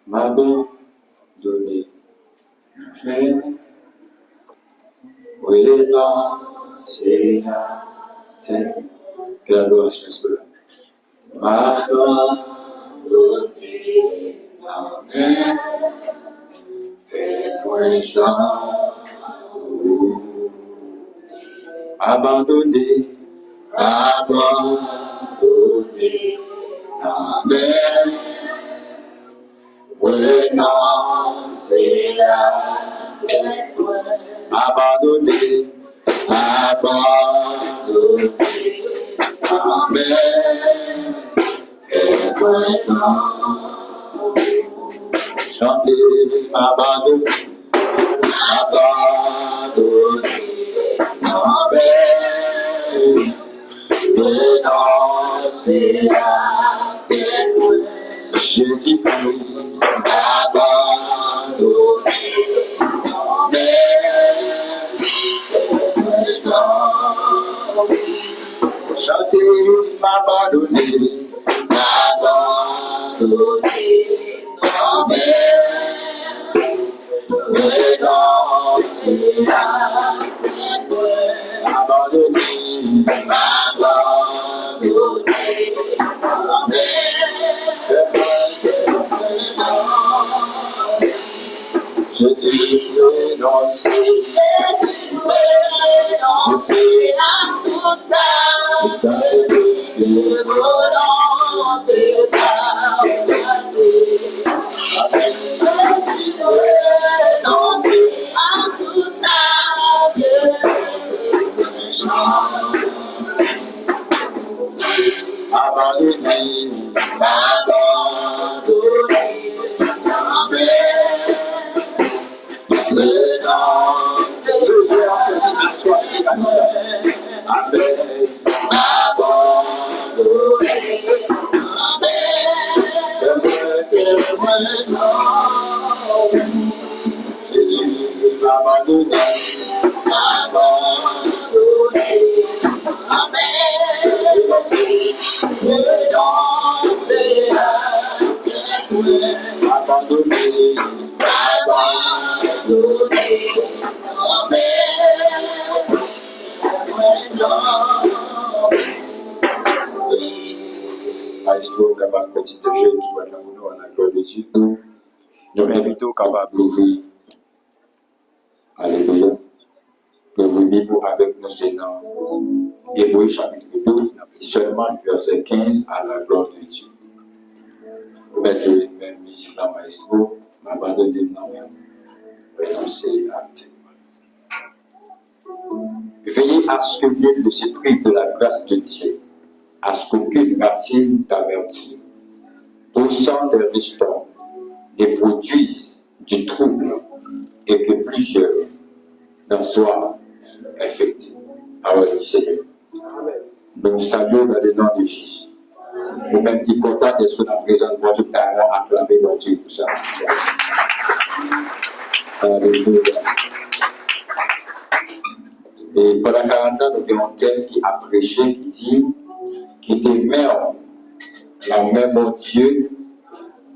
m'abandonner. Mais oui, non, c'est la terre. Que l'adoration soit là. M'abandonner, Amen. Fais-moi genre. Abandonner, abandonner, Amen. Renoncer à tes voies. Abandonner, abandonner, Amen. Fais-moi genre. Chanter, abandonner, abandonner, Amen. Renoncer à tes voies. Jésus-Christ, abandonner, Amen. Chanter, m'abandonner, abandonner, Amen. Renoncer à tes voies. Abandonner, abandonner, Amen. Jésus renoncé, renoncer à tout ça, de volonté passée. Jésus renoncer à tout ça, de abandonner, abandonner, Maestro capable de continuer de jeu qui va dans nous à la gloire de Dieu. Nous invitons capable d'ouvrir. Alléluia. Que vous vivez avec nous, Seigneur. Hébreux chapitre 12, seulement le verset 15 à la gloire de Dieu. Mettre les mêmes musiques dans Maestro, m'abandonner dans même, renoncer à tes. Veillez à ce que nul ne se prive de la grâce de Dieu, à ce qu'aucune racine d'amertume, poussant des restants, ne produise du trouble et que plusieurs n'en soient infectés. Parole du Seigneur. Nous saluons dans le nom de Jésus. Nous-mêmes qui sommes contents d'être dans la présence de Dieu, nous allons acclamer notre Dieu pour ça. Alléluia. Et pendant 40 ans, nous avons un thème qui a prêché, qui dit qui demeure la même Dieu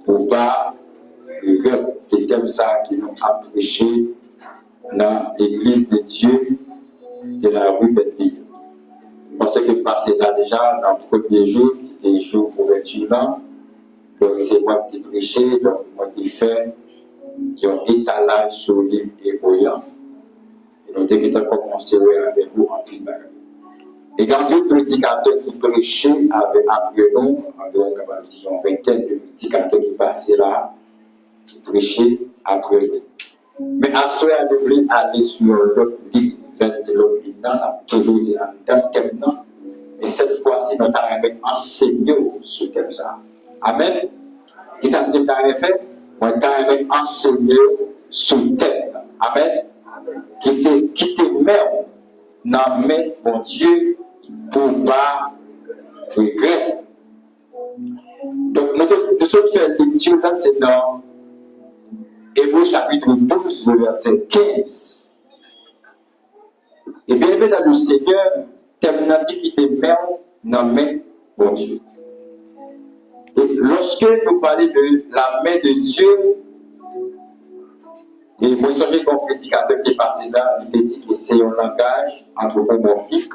pour pas le cœur. C'est comme ça qui nous a prêché dans l'église de Dieu de la rue Bethlehem. Parce que passé là déjà dans le premier jour, qui était le jour pour 28 ans, donc c'est moi qui ai prêché, donc moi qui ai fait un étalage sur l'île Héroïen. Et donc dès que tu as commencé avec vous en plus de et quand les prédicateurs qui prêchaient avaient appris nous, environ une vingtaine de prédicateurs qui passaient là, qui prêchaient après nous. Mais à ce moment-là, nous voulons aller sur l'autre ligne, de l'autre ligne, on a toujours été dans le thème. Et cette fois-ci, nous avons enseigné ce thème ça. Amen. Qui ça veut dire que nous avons fait? Nous avons enseigné ce thème. Amen. Qui te met dans main mon Dieu pour ne pas regretter. Donc, nous sommes fait lecture là, c'est dans Hébreux chapitre 12, le verset 15. Et bien aimé dans le Seigneur, thème dit qui te met dans main mon Dieu. Et lorsque nous parlons de la main de Dieu, et moi, je suis comme prédicateur qui est passé là, il dit que c'est un langage anthropomorphique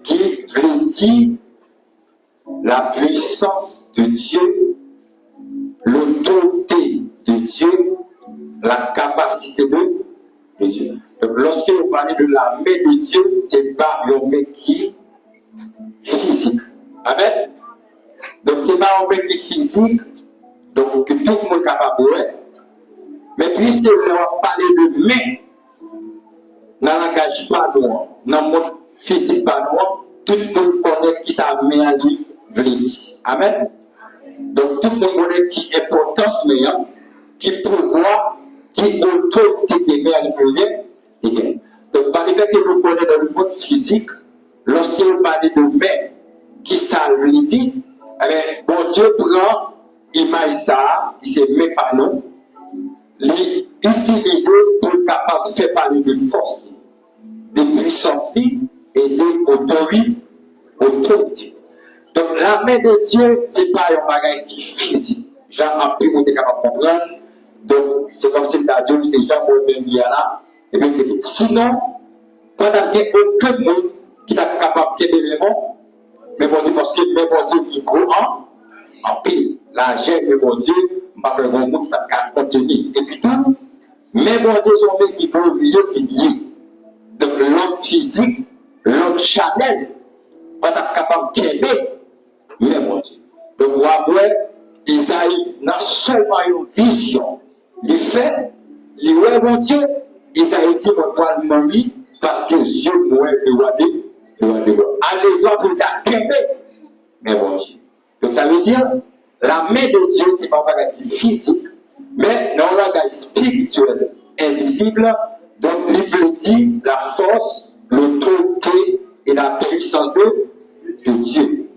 qui veut dire la puissance de Dieu, l'autorité de Dieu, la capacité de Dieu. Donc, lorsque vous parlez de la main de Dieu, ce n'est pas une main qui est physique. Amen. Donc, ce n'est pas une main qui est physique, donc que tout le monde est capable de voir. Mais puisque nous avons parlé de main, dans le langage pas noir, dans le monde physique pas noir, tout le monde connaît qui sa main à lui veut dire. Amen. Donc, tout le monde connaît qui importance main, qui pouvoir, qui autorité des mains à lui veut dire. Donc, par le fait que nous connaissons dans le monde physique, lorsque nous parlons de main, qui ça veut dire, eh bien, bon Dieu prend l'image ça, qui se met par nous, l'utiliser pour être capable de faire parler de force, de puissance et d'autorité. Donc la main de Dieu, ce n'est pas un bagage qui est physique. Jean a pu vous être capable de comprendre. Donc c'est comme si la Dieu, c'est Jean pour même bien là. Et puis, sinon, pendant qu'il n'y a aucun monde qui est capable de faire des éléments, mais bon Dieu, parce que même bon Dieu, il gros en pile. La gêne, mais bon Dieu, pas le bon monde qui contenir. Et puis tout, mais bon Dieu, son mec qui peut oublier qu'il y est. Donc l'homme physique, l'homme charnel, pas capable d'aimer, mais bon Dieu. Donc, après, Isaïe n'a seulement une vision. Il fait, il voit mon Dieu, Isaïe dit, mon toi, lui, parce que Dieu m'a le roi de allez-y pour t'aimer, mais bon Dieu. Donc, ça veut dire, la main de Dieu, ce n'est pas un bagage physique, mais dans un langage spirituel, invisible, donc il veut dire la force, l'autorité et la puissance de Dieu.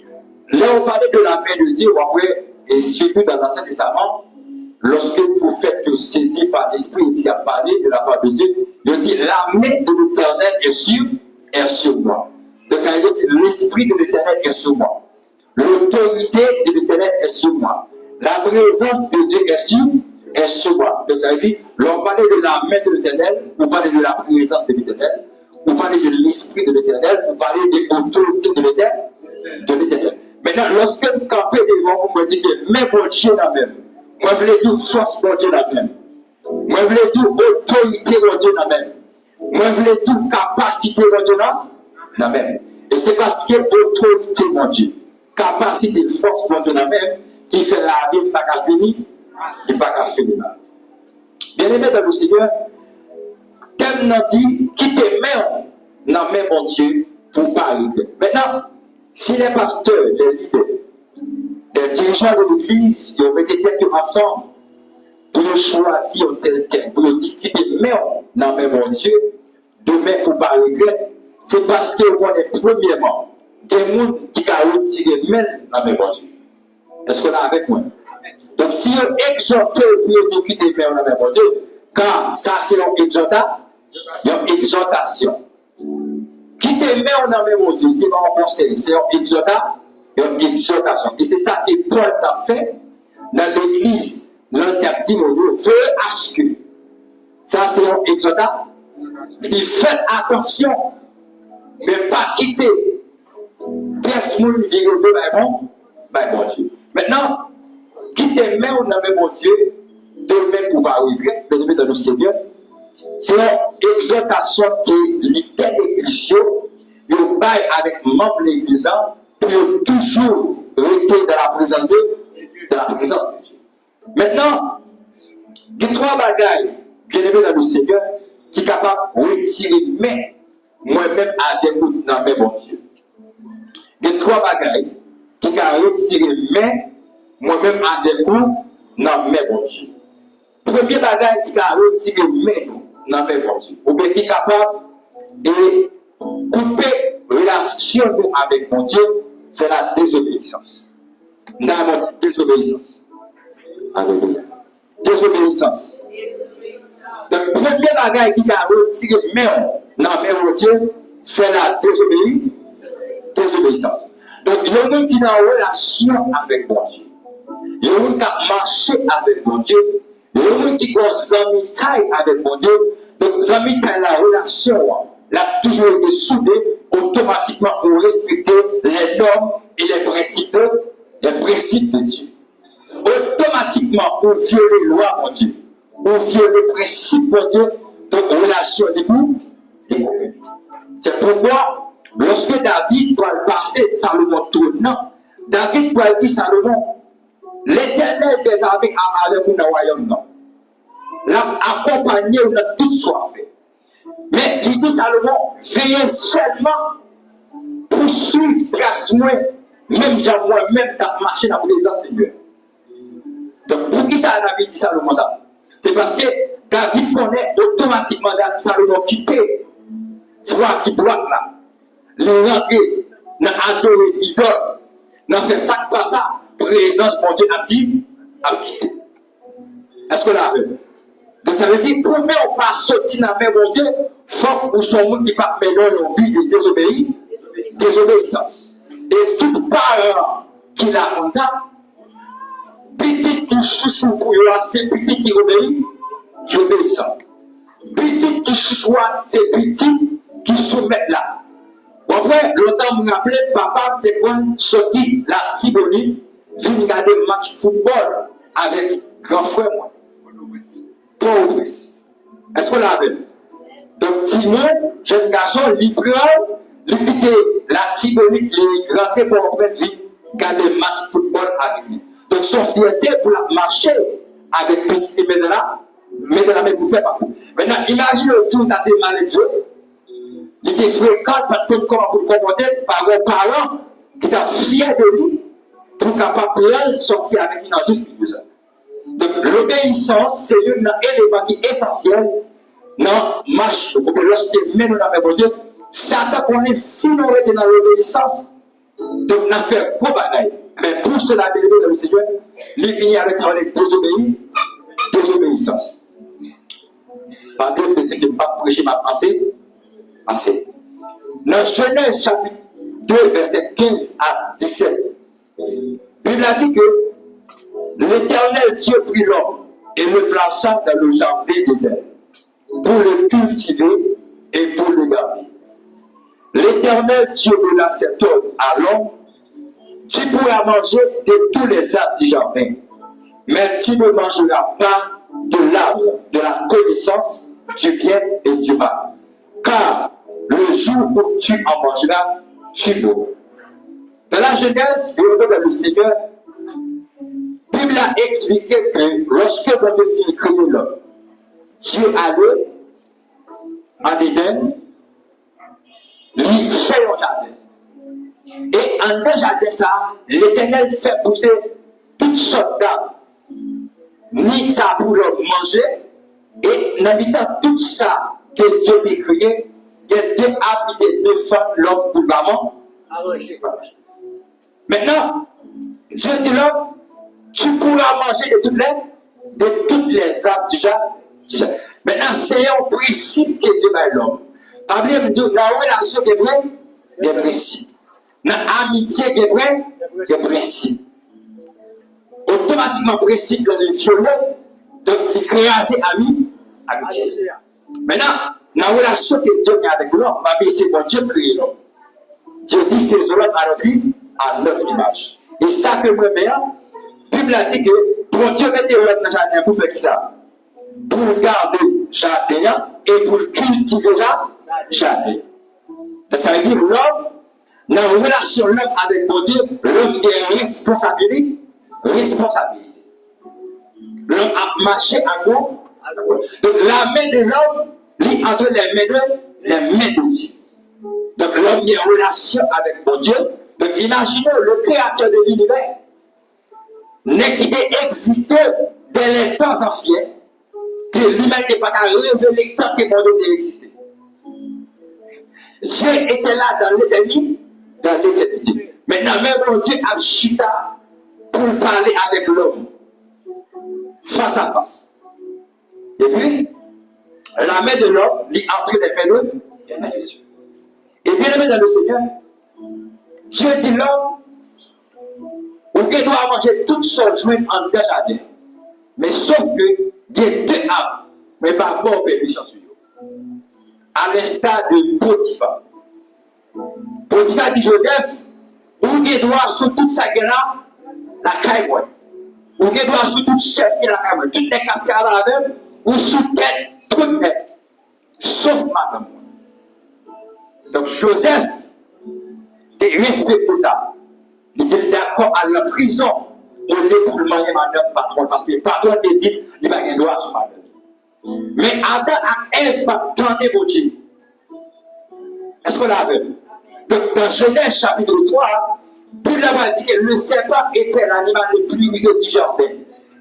Là, on parlait de la main de Dieu, après, et surtout dans l'Ancien Testament, lorsque le prophète est saisi par l'Esprit et qu'il a parlé de la part de Dieu, il dit la main de l'Éternel est sur moi. Donc, ça veut dire que l'Esprit de l'Éternel est sur moi. L'autorité de l'Éternel est sur moi. La présence de Dieu est sur moi. Donc, ça veut dire, l'on parlait de la main de l'Éternel, on parlait de la présence de l'Éternel, on parlait de l'Esprit de l'Éternel, on parlait de l'autorité de l'Éternel. Maintenant, lorsque vous campez devant vous, me dites que mais bon Dieu dans même. Moi, je voulais dire force bon Dieu dans même. Moi, je voulais dire autorité bon Dieu dans même. Moi, je voulais dire capacité bon Dieu dans même. Et c'est parce que autorité bon Dieu, capacité, force bon Dieu dans même, qui fait la vie pas qu'à finir, et pas qu'à finir. Bien aimé dans le Seigneur, thème n'a dit, qui te met dans même bon Dieu pour pas arriver. Maintenant, si les pasteurs, les leaders, les dirigeants de l'église, ils ont mis des têtes ensemble pour choisir un tel thème, pour dire qui te met dans même bon Dieu, demain pour pas regret, c'est parce que on est premièrement des gens qui ont retiré même dans même bon Dieu. Est-ce qu'on est avec moi? Donc si on exhorte pour qui te met dans même bon Dieu, car ça c'est une exhortation. Qui te met en même mon Dieu, c'est pas un conseil, c'est une exhortation. Et c'est ça que Paul a fait dans l'église. L'interdit mon Dieu, veut à ce que. Ça, c'est une exhortation. Il fait attention, mais pas quitter. Personne vit au bon Dieu. Maintenant, qui te met en même mon Dieu, demain pouvoir arriver, de dans le Seigneur. C'est une exhortation que l'idée de l'église, il baille avec membre de l'église pour toujours rester dans la présence de Dieu. Maintenant, il y a trois bagailles bien aimés dans le Seigneur qui sont capables de retirer moi-même avec vous dans mes bon Dieu. Il y a trois bagailles qui sont capables de retirer moi-même avec vous dans mes bon Dieu. Premier bagage qui a retiré nous dans mes bon Dieu, ou bien qui est capable de couper relation avec mon Dieu, c'est la désobéissance. Désobéissance. Alléluia. Désobéissance. Le premier bagage qui a retiré dans mes bon Dieu, c'est la désobéissance. Donc, il y a un monde qui est en relation avec mon Dieu. Il y a un monde qui a marché avec mon Dieu. Il y a un monde qui a zami taille avec mon Dieu. Donc, zami taille la relation, l'a toujours été soudé, automatiquement pour respecter les normes et les principes de Dieu. Automatiquement, pour violer les lois, mon Dieu, pour violer les principes, mon Dieu, de relation des coups. C'est pourquoi, lorsque David doit passer Salomon tournant, David doit dire Salomon, l'Éternel des armées a avec nous dans le royaume, l'a accompagné ou n'a tout soit fait. Mais il dit Salomon, veillez seulement pour suivre grâce moi, même j'ai moi-même marché dans la présence Seigneur. Donc, pour qui ça David dit Salomon ça? C'est parce que David connaît automatiquement Salomon quitter voie qui doit là. Le rentrer dans adorer idole, dans faire ça pas ça, présence mon Dieu a quitté. Est-ce que là donc ça veut dire, pour nous, on pas sortir dans la main mon Dieu, faut que nous sommes qui pas mener nos vies de désobéissance. Et tout parent qui l'a comme ça, petit qui chouchou pour eux, c'est petit qui obéissant. Petit qui chouchou, c'est petit qui soumet là. Après, longtemps, vous me rappelez, papa était sorti la Tibonite, vient regarder match football avec grand frère moi. Pauvre-Christ. Est-ce qu'on l'a vu? Donc, Timon, jeune garçon, il prend, il quitte la Tibonite, il rentre pour regarder match football avec lui. Donc, son fierté pour la marcher avec petit et mettre là, mais vous faites pas. Maintenant, imagine le tour t'as démarré avec Dieu. Il était fréquent par tout comment pour commander par vos parents qui étaient fiers de lui pour capable de sortir avec une injustice. Donc, l'obéissance, c'est un élément qui est essentiel dans la marche. Lorsqu'il mène dans la Dieu, Satan connaît si nous étions dans l'obéissance, donc on a fait gros bagaille. Mais pour cela, le Seigneur, il finit avec ça, désobéissance. Par d'autres, je ne vais pas prêcher ma pensée. Dans Genèse chapitre 2, verset 15 à 17, Bible a dit que l'Éternel Dieu prit l'homme et le plaça dans le jardin d'Éden pour le cultiver et pour le garder. L'Éternel Dieu donna cet homme à l'homme, tu pourras manger de tous les arbres du jardin, mais tu ne mangeras pas de l'arbre de la connaissance du bien et du mal. Car le jour où tu en mangeras, tu mourras. Dans la Genèse, le Seigneur, la Bible a expliqué que lorsque votre fille créait l'homme, Dieu allait en Éden, il fait un jardin. Et en un jardin, ça, l'Éternel fait pousser toutes sortes d'arbres. Ni ça pour l'homme manger, et en habitant tout ça que Dieu a créé, il y a deux arbres qui défendent l'homme pour vraiment. Maintenant, Dieu dit l'homme, tu pourras manger de toutes les arbres du jardin. Maintenant, c'est un principe qui est de l'homme. Par exemple, dans la relation qui est vrai, des principes. Dans l'amitié qui est vrai, des principes. Automatiquement, principe dans les violents, donc il crée amitié. Maintenant, dans la relation que Dieu a avec l'homme, c'est bon Dieu crée l'homme. Dieu dit faisons l'homme à notre image. Et ça que moi, la Bible a dit que pour Dieu mettait l'homme dans le jardin pour faire ça. Pour garder le jardin et pour cultiver le jardin. Donc ça veut dire l'homme, dans la relation l'homme avec mon Dieu, l'homme a une responsabilité. L'homme a marché à nous. Donc la main de l'homme lie entre les mains de Dieu. Donc l'homme a une relation avec mon Dieu. Donc imaginez le créateur de l'univers n'est qui existé dès les temps anciens, que l'humanité n'a pas révélé tant que mon Dieu existait. Dieu était là dans l'éternité. Maintenant, même mon Dieu a chita pour parler avec l'homme, face à face. Et puis, la main de l'homme lit entre les mains de Dieu. Et bien aimé dans le Seigneur, Dieu dit l'homme, Ou que doit manger toutes sortes de en deux jardin. Mais sauf que, il y a deux âmes, mais pas bon permission sur eux. À l'instar de Potiphar. Potiphar dit Joseph, ou il doit sur toute sa gueule la caille. Ou il doit sur toute chef qui la caille. Toutes les capteurs à la même, ou sous tête, tout net. Sauf madame. Donc Joseph, il respecte ça. Il est d'accord à la prison. On est pour le marier madame patron. Parce que le patron te dit, il va avoir droit sur madame. Mais Adam a Ève pas tendre mon Dieu. Est-ce qu'on l'a vu? Donc dans Genèse chapitre 3, puis là-bas dit que le serpent était l'animal le plus rusé du jardin.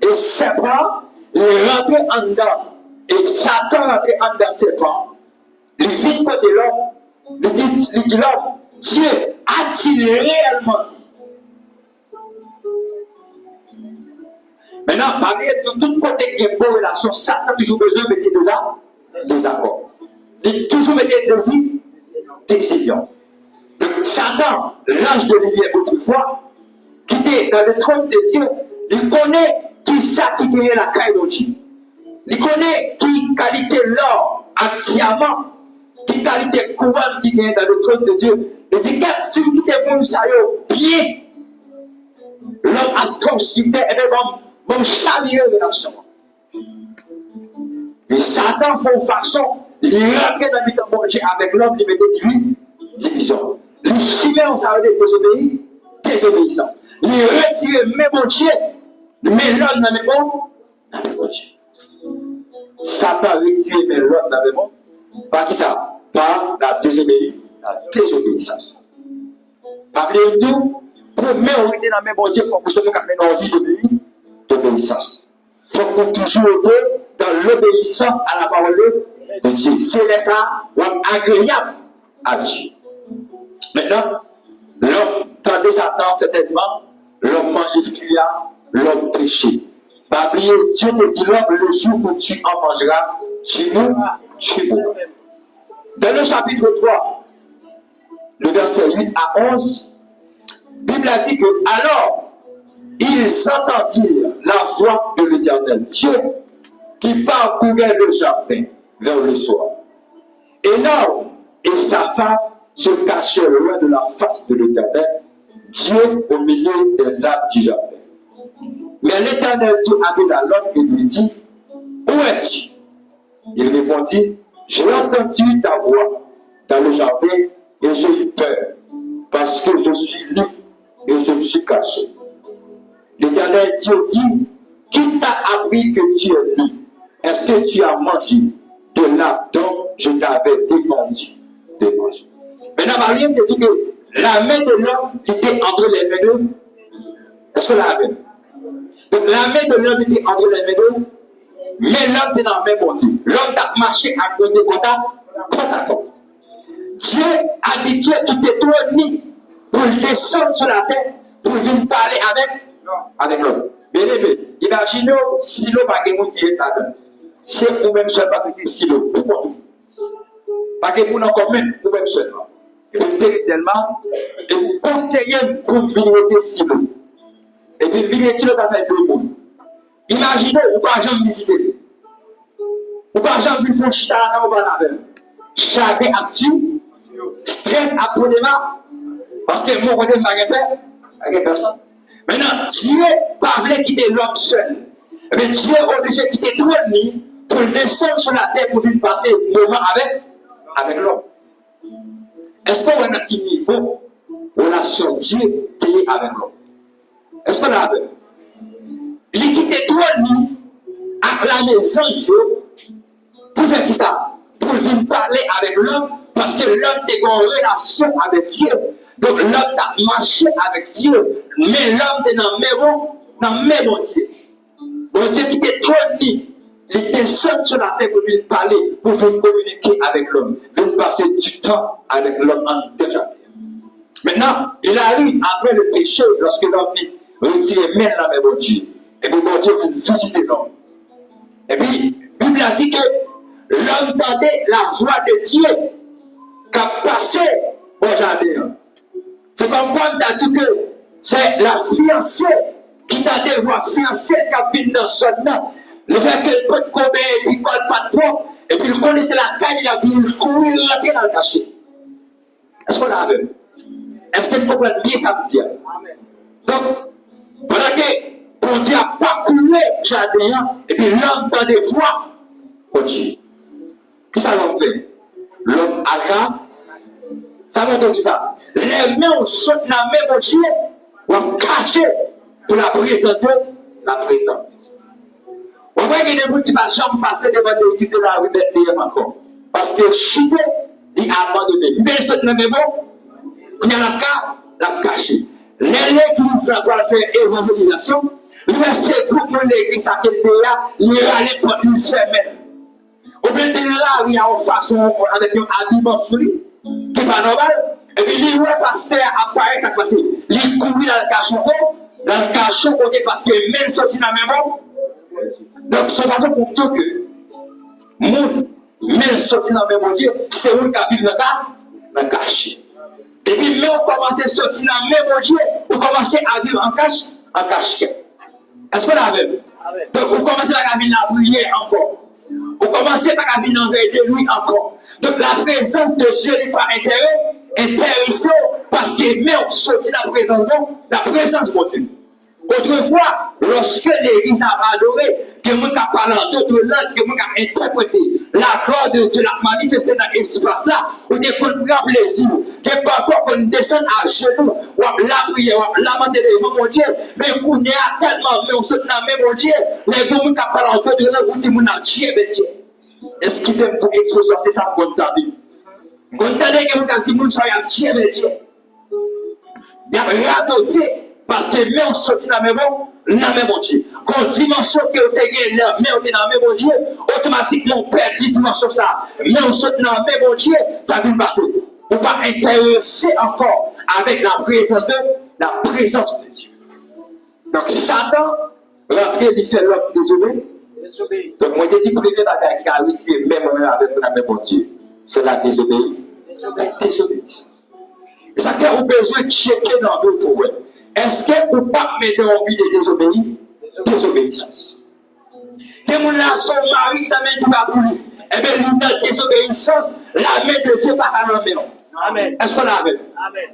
Et le serpent, il est rentré en dedans. Et Satan est rentré en dedans le serpent. Il vit côté l'homme. Il dit l'homme, Dieu a-t-il réellement dit? Maintenant, parmi tout côté qui est beau relation, Satan a toujours besoin de mettre des accords. Il a toujours mettre des décisions. Donc, Satan, l'ange de lumière autrefois, qui était dans le trône de Dieu, il connaît qui ça qui gagne la caille de Dieu. Il connaît qui qualité l'or en diamant, qui qualité couronne qui gagne dans le trône de Dieu. Il dit, quand si vous quittez pour nous, ça y est, bien, l'homme a trop cité, et bien, bon, chavirer l'action. Et Satan fait une façon, il rentre dans le temps bon Dieu avec l'homme, il mettait division. Il chimait, on s'arrête désobéissance. Il retire même bon Dieu, mais l'homme n'a pas bon Dieu. Satan retire même l'homme n'a pas par qui ça? Par la désobéissance. Par les deux, pour mériter dans le même bon Dieu, il faut que ce soit une envie d'obéissance. Il faut qu'on toujours été dans l'obéissance à la parole de Dieu. C'est ça, agréable à Dieu. Maintenant, l'homme tendait Satan certainement, l'homme mangeait fuyant, l'homme péché. Pas oublier, Dieu te dit l'homme, le jour où tu en mangeras, tu mourras. Dans le chapitre 3, le verset 8 à 11, la Bible a dit que alors, ils entendirent la voix de l'Éternel, Dieu, qui parcourait le jardin vers le soir. Et l'homme et sa femme se cachaient loin de la face de l'Éternel, Dieu au milieu des arbres du jardin. Mais l'Éternel Dieu appela l'homme et lui dit, où es-tu? Il répondit, j'ai entendu ta voix dans le jardin et j'ai eu peur, parce que je suis nu et je me suis caché. L'Éternel Dieu dit, qui t'a appris que tu es nu? Est-ce que tu as mangé de là dont je t'avais défendu de manger? Maintenant, Marie me dit que la main de l'homme était entre les mains de. Est-ce que la main? Donc la main de l'homme était entre les mains de. Mais l'homme était dans le même monde. L'homme a marché à côté côte à côte. Dieu a dit Dieu tout est trop ni pour descendre sur la terre pour venir parler avec l'homme. Bien aimé, imaginez si l'homme a quelqu'un qui est là-dedans. C'est vous-même seulement qui dit si l'homme. Pourquoi tout? Pas que vous n'en commun, vous-même seulement. Et vous tellement, et vous conseillez pour venir si l'homme. Et puis venir si l'homme, ça fait deux mots. Imaginez, ou pas jamais visiter. Ou pas jamais faire chita là, ou pas la chagrin actu, stress absolument, parce que mon côté n'a rien personne. Maintenant, Dieu ne pas voulu quitter l'homme seul. Mais Dieu est obligé de quitter tout l'ennemi pour descendre sur la terre pour venir passer le moment avec l'homme. Est-ce qu'on a un niveau relation Dieu qui est avec l'homme? Est-ce qu'on a avec? Il quitte tout l'ennemi à la maison pour faire qui ça? Pour venir parler avec l'homme parce que l'homme est en relation avec Dieu. Donc l'homme a marché avec Dieu, mais l'homme est dans le même Dieu. Bon Dieu qui était trop ennemi, il descend sur la terre pour venir parler, pour venir communiquer avec l'homme, venir passer du temps avec l'homme en déjà. Maintenant, il arrive après le péché, lorsque l'homme vient retirer même la même Dieu. Et puis bon Dieu vient visiter l'homme. Et puis, la Bible a dit que l'homme entendait la voix de Dieu qui a passé au jardin. C'est comme quand tu as dit que c'est la fiancée qui t'a devoir fiancée qui vient dans son nom. Le fait qu'elle peut te coller et puis colle pas de propre, et puis il connaissait la caille, il a vu courir rentrer dans le cachet. Est-ce qu'on a vu? Est-ce que vous comprenez bien ça me dit? Donc, pendant que pour Dieu a parcouru le jardin, et puis l'homme dans des voies, continue. Qu'est-ce que l'homme fait? L'homme aggrave. Ça veut dire ça. Les mains sont dans la main de Dieu, ou caché pour la présenter la présence. On voit qu'il y a des gens qui ne vont jamais passer devant l'église de la rue Bethléem encore. Parce que chité, il a abandonné. Mais il sont dans la main, il y a la caché. L'église va faire évangélisation. C'est comme l'église à quel pays, il est allé pour une semaine. Au milieu de là, il y a une façon avec un habillement sur lui, qui n'est pas normal. Et puis, il voit le pasteur apparaître à passer. Il court dans le cachot, parce que même sorti dans la même. Donc, c'est façon pour dire que, moun, même sorti dans le même Dieu, c'est où qui vit dans le cachet. Et puis, même on commence à sortir dans le même Dieu, on commence à vivre en cachette. Est-ce qu'on a vu? Donc, on commence à vivre dans la prière encore. On commence à vivre dans de lui encore. Donc, la présence de Dieu n'est pas intéressant parce que même on sortit la présence de Dieu. Autrefois, lorsque l'Église a adoré, que nous avons parlé en d'autres langues, que nous avons interprété la gloire de Dieu, la manifesté dans l'espace-là, où des qu'on prend plaisir, que parfois qu'on descend à genoux, ou la prière, ou lamenter devant mon Dieu, mais qu'on est tellement, mais on se dans même Dieu, les gens qui parlent en d'autres langues, où nous avons Dieu, Dieu. Excusez-moi pour l'expression, c'est ça qu'on t'a dit. Qu'on t'a dit que nous avons dit, nous sommes Dieu, Dieu. Il y a radoté. Parce que même on sortit dans le même Dieu. Quand dimension que vous avez gagné, mais on est dans le même Dieu, automatiquement on perd 10 dimensions ça. Mais on sort dans le même Dieu, ça va passer. On va intéresser encore avec la présence de Dieu. Donc Satan rentre, il fait l'homme désobéi. Donc moi j'ai dit que le bagage qui a réussi même avec le même Dieu, c'est la désobéissance. Et ça fait qu'on a besoin de checker dans d'autres points. Est-ce que vous ne pas mettre envie de désobéissance? Que mon son mari t'amène du bas pour lui. Eh bien, lui, dans désobéissance, la main de Dieu pas à l'enlever. Amen. Est-ce qu'on l'a fait? Amen.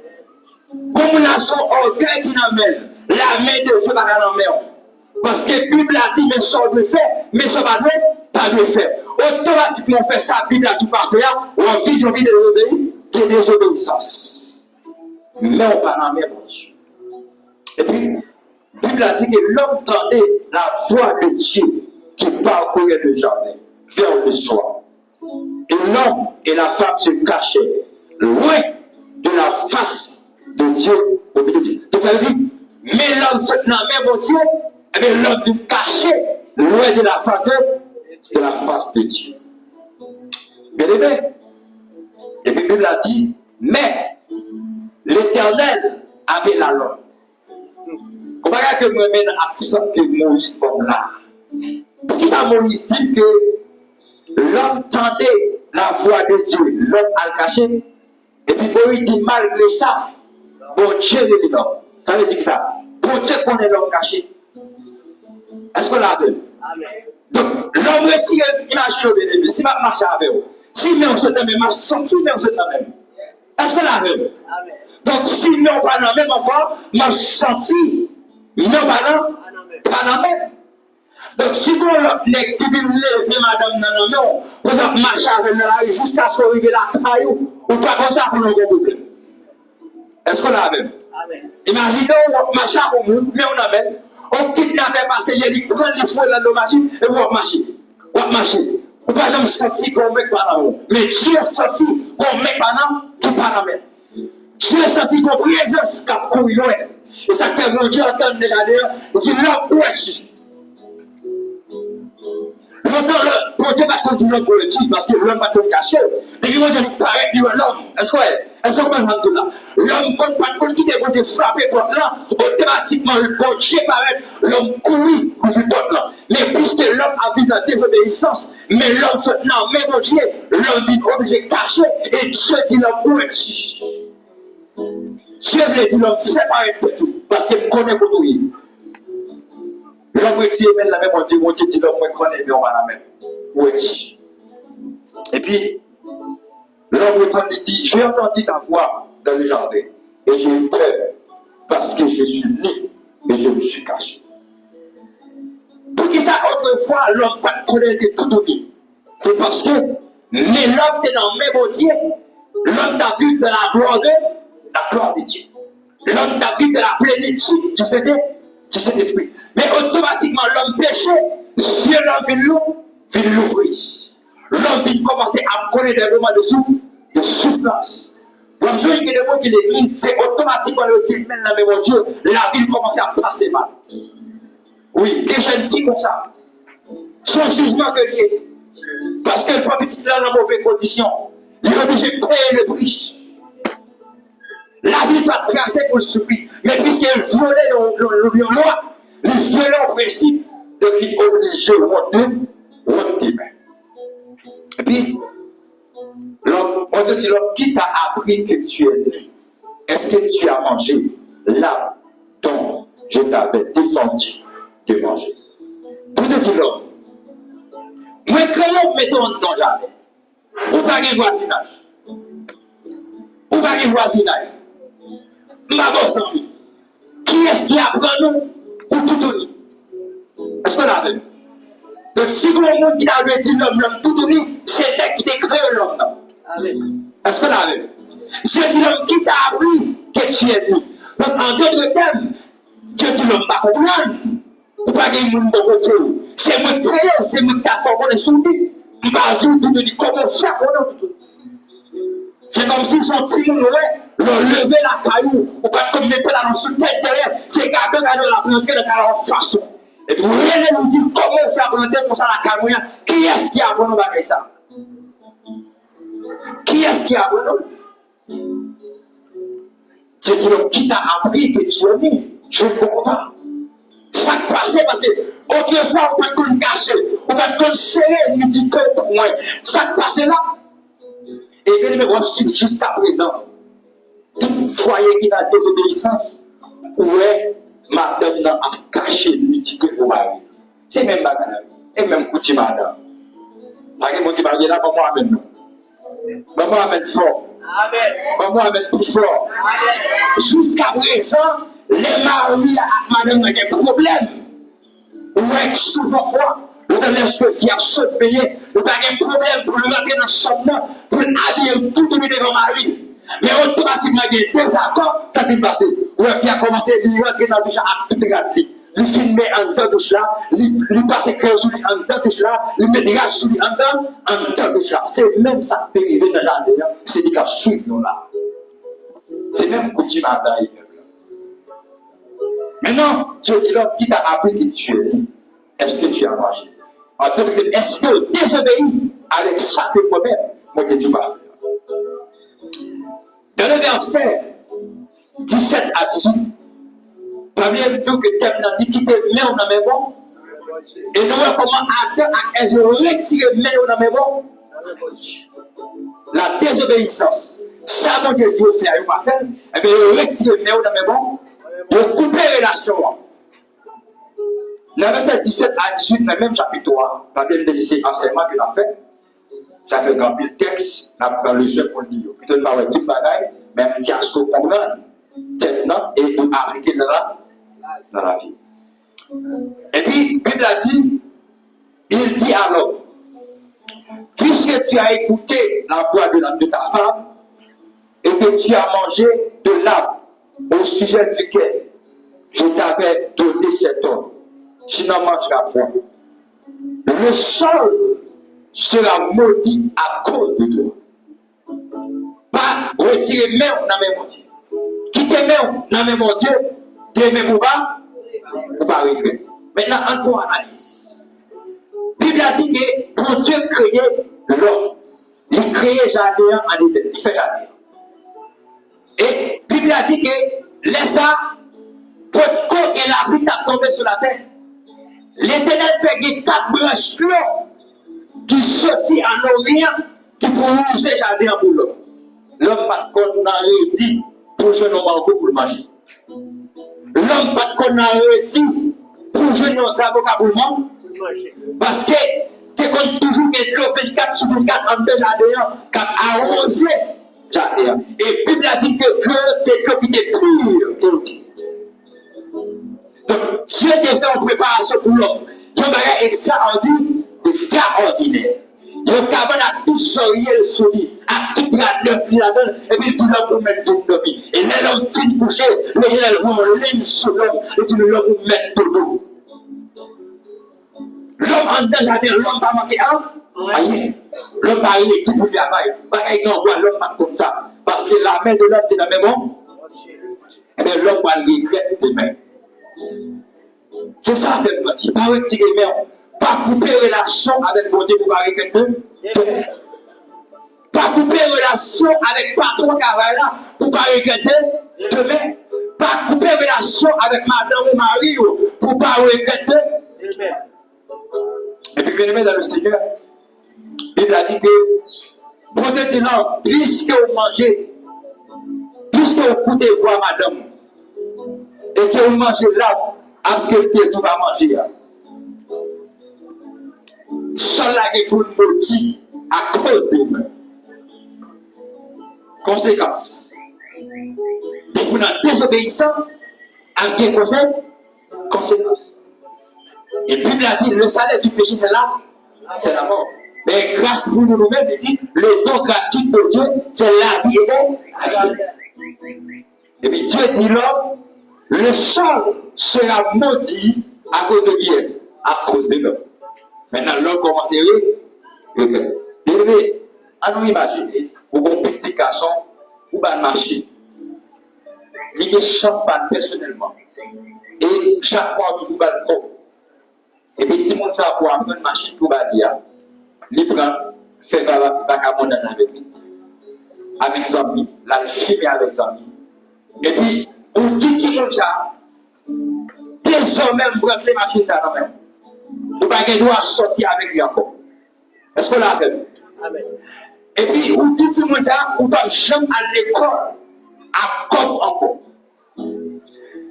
Comme mon son orgueil qui l'amène, la main de Dieu pas à l'enlever. Parce que la Bible a dit, mais ça doit faire, mais ça va pas de faire. Automatiquement, on fait ça, la Bible a tout pas faire, on vit de désobéissance. Mais on parle en même Dieu. Et puis, la Bible a dit que l'homme tendait la voix de Dieu qui parcourait le jardin vers le soir. Et l'homme et la femme se cachaient loin de la face de Dieu au milieu de Dieu. Donc ça veut dire, mais l'homme se tenait même Dieu, et bien l'homme nous cachait loin de la face de Dieu. Bien aimé. Et puis la Bible a dit, mais l'Éternel avait la langue. Comment est-ce que moi mène à tout ça que Moïse comme là? Pour qui ça Moïse dit que l'homme tendait la voix de Dieu, l'homme a le caché, et puis Moïse dit malgré ça, bon Dieu est l'homme. Ça veut dire que ça, bon Dieu connaît l'homme caché. Est-ce qu'on l'a vu? Donc l'homme retire, imaginez bien aimé, si je marche avec vous, si on se donne même, si on se donne même. Est-ce qu'on l'a vu? Donc si nous pas dans même encore, m'a senti non pas dans même. Donc si vous n'êtes qui lever madame non, vous avez marché avec la jusqu'à ce qu'on arrive la caillou, ou pas comme ça pour nous problème. Est-ce qu'on a même? Imaginez on marche avec nous, mais on a même, on kidnappe parce qu'il y a des grands fouets dans nos machines et vous marchez. Vous ne pouvez jamais sentir qu'on met pas dans vous. Mais Dieu senti qu'on met pas dans même. Dieu senti qu'on présence cap couillon. Et ça fait mon Dieu entendre déjà d'ailleurs, il dit l'homme où es-tu? Longtemps, pour Dieu va continuer pour le tuer parce que l'homme va te cacher. Et puis mon Dieu nous paraît lui l'homme. Est-ce qu'on va entendre là? L'homme compte pas de continuer pour te frapper pour là, automatiquement le bon Dieu paraît, l'homme courir pour le peuple là. Mais puisque l'homme a vu la désobéissance, mais l'homme se non, mais mon Dieu, l'homme vit obligé de cacher et Dieu dit l'homme où es-tu? Dieu veut dire l'homme, fais paraître tout. parce que je connais pour tout. L'homme retire même la même, on dit, l'homme connaît, mais on va la même. Oui. Et puis, l'homme retourne et dit, j'ai entendu ta voix dans le jardin, et j'ai eu peur, parce que je suis né, et je me suis caché. Pour qui ça, autrefois, l'homme pas connaître tout nu. C'est parce que, mais l'homme est dans le même Dieu, l'homme t'a vu de la gloire de Dieu. L'homme t'a vu de la plénitude du Saint-Esprit. Mais automatiquement, l'homme péché, Dieu vient l'ouvrir. L'homme vient commencer à connaître des moments de souffrance. Comme je dis que des mots qui l'église, c'est automatiquement le Dieu, même la même Dieu, la vie commence à passer mal. Oui, les jeunes filles comme ça. Son jugement que lié. Parce que le petit là dans mauvaise condition, il est obligé de payer le prix. La vie doit tracer pour le souffrir. Mais puisqu'il violait le loi, il violait le principe, donc il est obligé de monter. Et puis, on te dit, qui t'a appris que tu es né? Est-ce que tu as mangé là dont je t'avais défendu de manger? Pour te dire, l'homme, moi, créons, mettons dans jamais. Ou pas de voisinage. Ou pas de voisinage. Ma bosse en vie. Qui est-ce qui apprend nous ou tout uni? Est-ce qu'on a vu? Donc, si le monde qui a dit l'homme tout uni, c'est lui qui a créé l'homme. Est-ce qu'on a vu? Je dis l'homme qui t'a appris que tu es né. Donc, en d'autres termes, je dis l'homme pas comprendre. Ou pas de monde de côté. C'est moi qui créé, c'est moi qui t'a formé les soumis. Je vais dire tout uni. Comment faire pour nous tout? C'est comme si son petit monde lever la caillou, ou pas comme mettre la dans une tête derrière, c'est garder la plantée de la façon. Et puis rien nous dit comment faire planter pour ça la caillou. Qui est-ce qui a appris nous à ça? Qui est-ce qui a appris nous? C'est dire qui t'a appris que tu es né. Je ne comprends pas. Ça passe parce que autrefois on peut nous cacher, on peut nous serrer, nous dit que moi, ça passe là. Et bien, on jusqu'à présent, tout foyer qui a désobéissance, ouais, madame a caché l'utilité pour mari. C'est même bagarre. Et même coutu madame. Par exemple, qui va dire là, maman amène nous. Maman amène fort. Maman amène plus fort. Jusqu'à présent, les maris à madame ont des problèmes. Ouais, souvent fois. Le dernier fier se payer, le pas de problème pour le rentrer dans le chambre, pour habiller tout le devant Marie. Mais automatiquement, il y a des désaccords, ça peut passer. Le fier a commencé à rentrer dans le douche à tout regarder. Il filme en dedans de douche là, il passe que sur lui en dedans de douche là, il met des gars sur lui en dedans de douche là. C'est même ça qui est arrivé dans la dernière, c'est des cas suivre nous là. C'est même coutume à taille. Maintenant, Dieu dit là, qui t'a appris que tu es né? Est-ce que tu as mangé? En tant que est-ce que désobéis avec chaque problème? Moi, je dis pas. Dans le verset 17 à 18, parmi les deux que Thème n'a dit qu'il te met en amémon, et nous voyons comment Adam a retiré met en amémon la désobéissance. Ça, mon Dieu, Dieu fait à pas faire, et bien, retiré met en amémon, de couper la relation. Dans le verset 17 à 18, dans le même chapitre 3, la Bible dit c'est enseignement qu'il a fait. Ça fait grand pile texte, on apprend le jeu pour le dire. Puis on parle de toute bagaille, même si on se comprend, maintenant, et on applique dans la vie. Et puis, la Bible a dit, il dit alors, puisque tu as écouté la voix de ta femme, et que tu as mangé de l'arbre au sujet duquel je t'avais donné cet ordre, tu n'en mangeras point. Le sol sera maudit à cause de toi. Pas retirer main dans mes mon Dieu. Quitter main dans mes mon Dieu, t'aimer ou pas regretter. Maintenant, on fait une analyse. La Bible a dit que pour Dieu créer l'homme, il crée jardin en Éden, il fait jardin. Et la Bible a dit que les arbres, pour que la vie t'a tombé sur la terre, l'Éternel fait 4 branches qui sortent en orient, qui pour manger jardin pour l'homme. L'homme pas qu'on a dit pour jeune homme pour le manger. l'homme pas de qu'on a réussi pour jouer nos avocats pour moi. Parce que tu comptes toujours que l'eau 24 sur 24 en deux jardins qui a arrosé jardin. Et la Bible a dit que c'est que qui est pur. Donc, Dieu te fait en préparation pour l'homme. Il y a un bagage extraordinaire. Il y a un cabane à tout sourire sur lui, à tout la neuf là-dedans, et puis tout l'homme pour mettre tout le vie. Et là, l'homme finit couché, le général vous l'aime sur l'homme, et tout l'homme pour mettre tout l'eau. L'homme en dedans, jardin, l'homme pas manqué un. Rien. L'homme pas rien, dit pour travail. Bagage non, l'homme pas comme ça. Parce que la main de l'homme est dans la même main. Et bien, l'homme va le regretter demain. C'est ça, même parti. Pas retirer main. Pas couper relation avec mon Dieu pour pas regretter. Pas couper relation avec patron travail là pour pas regretter demain. Pas couper relation avec madame ou mari pour pas regretter. Et puis, bien aimé dans le Seigneur, la Bible a dit que, pour te dire non, puisque vous mangez, puisque vous coûtez voir madame, et que vous mangez là, après que tu vas manger, seul là qui est pour le maudit à cause de vous. Conséquence. Et pour la désobéissance, à quel conseil? Conséquence. Et puis il a dit, le salaire du péché, c'est là, c'est la mort. Mais grâce pour nous-mêmes, il dit, le don gratuit de Dieu, c'est la vie et et puis Dieu dit l'homme, le sol sera maudit à cause de qui est? À cause de l'homme. Maintenant, l'homme commence à dire, bébé, à nous imaginer, ou un petit garçon, ou une machine, il champagne personnellement. Et chaque fois, il joue le pro. Et puis, si mon ça pour apprendre une machine pour badia, il prend, fait vagabond avec lui. Avec son ami, la fumer avec son ami. Et puis, on dit comme ça, désormais, on prend les machines ça quand même. On va pas sortir avec lui encore. Est-ce qu'on l'a fait? Amen. Et puis, on dit comme ça, on va jamais à l'école, à comme encore.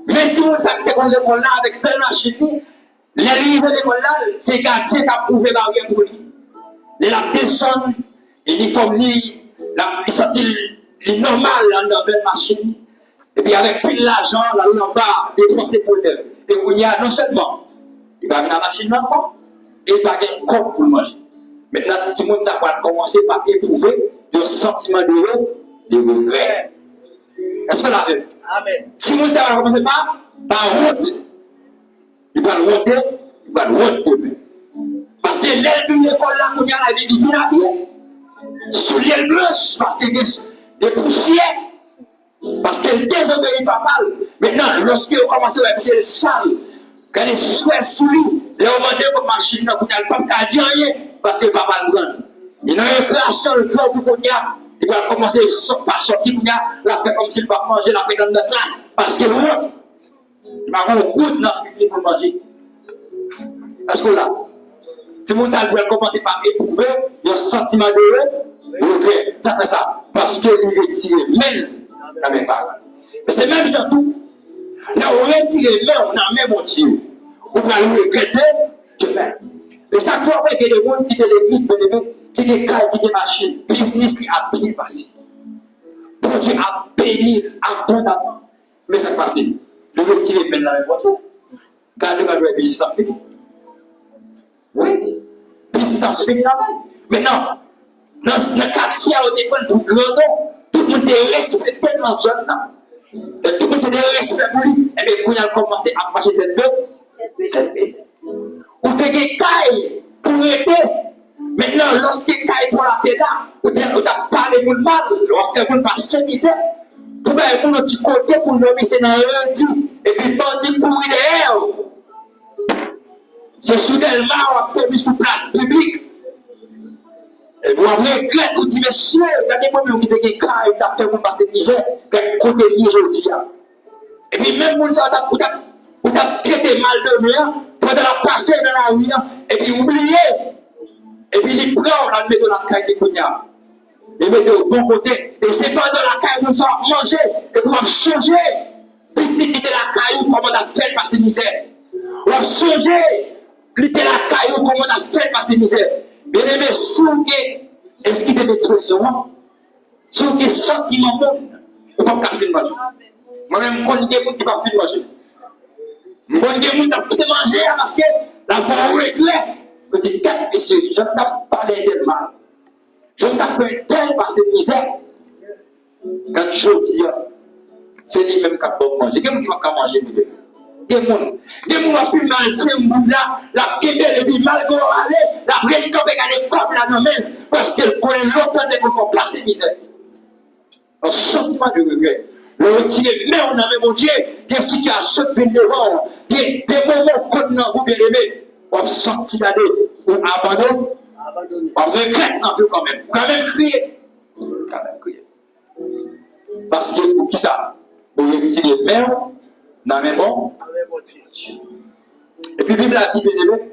Mais si on s'est fait l'école là avec deux machines, les livres de l'école là, c'est gardien qui a prouvé barrière pour lui. La descend, l'uniforme, il sortit normal dans la belle machine. Et puis avec plus d'argent, là en bas, défoncer pour l'œuvre. Et il y a non seulement, il va venir dans la machine encore, et il va avoir un corps pour le manger. Maintenant, tout le monde va commencer par éprouver le sentiment de regret. Est-ce que la veut? Amen. Si le monde va commencer par route, il va le router, il va le router. Parce que l'aile de l'école là, qu'on y a la vie divine à pied, sous l'aile blanche, parce qu'il y a des poussières, parce qu'elle désobéit pas mal. Maintenant, lorsqu'il a commencé à pied sale, quand il souhaite sous lui, il a demandé pour machine, qu'on a le pape qui a dit rien, parce qu'il va pas le grand. Il a un création, le grand pour qu'on y a, il va commencer par sortir, qu'on y a, la fait comme s'il va manger la pédale de classe, parce qu'il monte. Il va avoir un goût de notre pour manger. Est-ce que là? Tout le monde doit commencer par éprouver le sentiment de regret. Ça fait ça. Parce que il retire même la même parole. C'est même dans tout. Là, on retire même, on a même mon Dieu. On va le regretter demain. Et chaque fois qu'il y a des gens qui ont l'église, qui ont des cas, qui ont des machines, business qui a bien passé. Pour Dieu a béni abondamment. Mais ça passe. Le retirer même dans la voiture. Car le va business en fait. Oui, puis ça se fait là-bas. Maintenant, dans le quartier, on dépend pour Grandon, tout le monde est respecté dans la zone là. Tout le monde est respecté pour lui. Et bien, quand il a commencé à marcher tête bête, on fait des cailles pour aider. Maintenant, lorsqu'il caille pour la tête là, on a parlé de mal, on fait une passer misère. Pour faire un petit côté pour nous c'est dans le lundi. Et puis, bandit courir derrière. C'est soudainement on a mis sur place publique. Et vous avez regret, vous dites, monsieur, regardez-moi, qui était cas, il a fait pour passer misère, côté lié aujourd'hui. Et puis même, vous avez traité mal de mer, pendant la passer dans la rue, et puis oubliez. Et puis il prend, on met dans la caille de Kounia. Il met au bon côté. Et c'est pas dans la caille où vous allez manger, et vous allez changer. Puis Petit était la caillou, comment on a fait passer misère. On a changé, il était la caillou, comment on a fait passer misère. Bien aimé, est-ce qu'il y a des expressions? Sur des sentiments bons, on ne peut pas faire manger. Moi-même, je connais des gens qui ne peuvent pas faire manger. Je connais des gens qui peuvent pas manger parce que la bonne réglée. Petit 4, messieurs, je ne t'ai pas parlé de mal. Je ne t'ai fait tel par cette misère. Quand je dis, c'est lui-même qui va manger. Quelqu'un qui va manger, des gens qui vont faire mal, c'est un bout là, la québelle, et puis malgré aller, la reine qui va regarder comme la nommée, parce qu'elle connaît longtemps de qu'on passe cette misère. Un sentiment de regret. Le retirer, mais on a même mon Dieu, des situations qui viennent devant, des moments qu'on a vous bien aimé, on sentit d'aller, ou abandonner, on regrette en vie quand même crier. Quand même crier. Parce que, pour qui ça? Pour retirer mère, dans mes bons. Et puis, Bible a dit, bien aimé,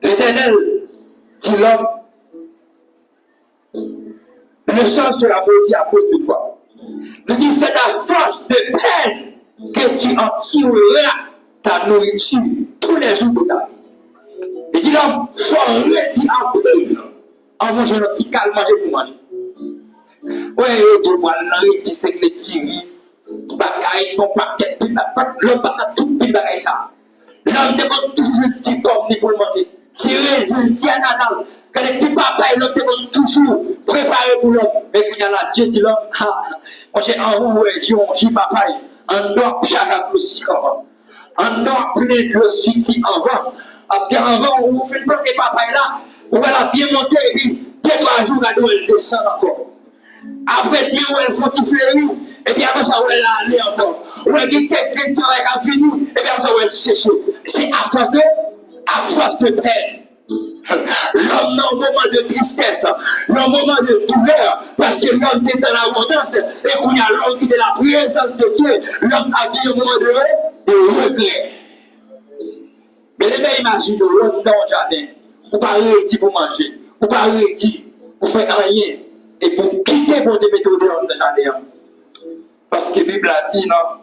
l'Éternel dit l'homme, le sang sera maudit à cause de toi. Il dit, c'est la force de peine que tu en tireras ta nourriture tous les jours de ta vie. Il dit, l'homme, faut arrêter en pile en mangeant un petit calme manger pour manger. Oui, Dieu, moi, l'arrêter, c'est que les tiris, bagaille, son paquet, l'homme pas tout pile bagaille ça. L'homme demande toujours un petit pomme pour le manger. Tirer, je dis à Nadal. Quand les petits papas, l'homme demande toujours préparer pour l'homme. Mais quand il y a la Dieu dit l'homme, moi j'ai un roux, j'ai papa, un doigt chaque aussi avant. Un doigt plein de suite avant. Parce qu'avant, on fait le plan des papas là, on va bien monter et puis, 2-3 jours, elle descend encore. Après, elle faut tifler, et puis après ça, elle va aller encore. On a dit que quelqu'un a fini, et puis après ça, elle sécher. C'est à force de peine. L'homme dans un moment de tristesse, dans un moment de douleur, parce que l'homme est dans l'abondance, et qu'on y a l'homme qui est dans la présence de Dieu, l'homme a vu un moment de regret. Mais les mecs imaginent l'homme dans le jardin, ou pas arrêter pour manger, ou pas arrêter pour faire rien, et pour quitter pour te mettre dehors dans le jardin. Parce que la Bible a dit, non,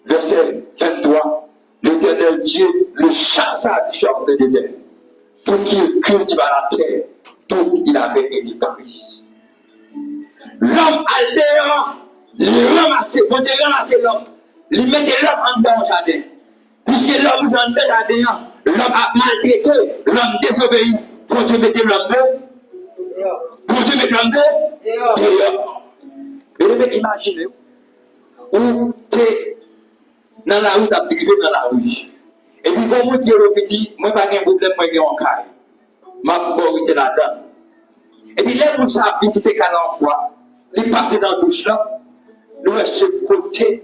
verset 23, l'Éternel Dieu le chassa du genre de l'Éden. Pour qu'il cultive à la terre, tout il avait été pris. L'homme a dehors, il ramassait, pour te ramasser l'homme, il mettait l'homme en dedans au jardin. Puisque l'homme dans le jardin, l'homme a maltraité, l'homme désobéi. Pour Dieu mettre l'homme dehors. Pour Dieu mettre l'homme dehors. Vous devez imaginer où tu es dans la rue, tu as privé dans la rue. Et puis, quand vous dites, moi, pas de problème, moi, j'ai un cas. Ma bonne là-dedans. Et puis, les gens qui ont visité Canaan fois, ils passent dans la douche là, nous restons côté.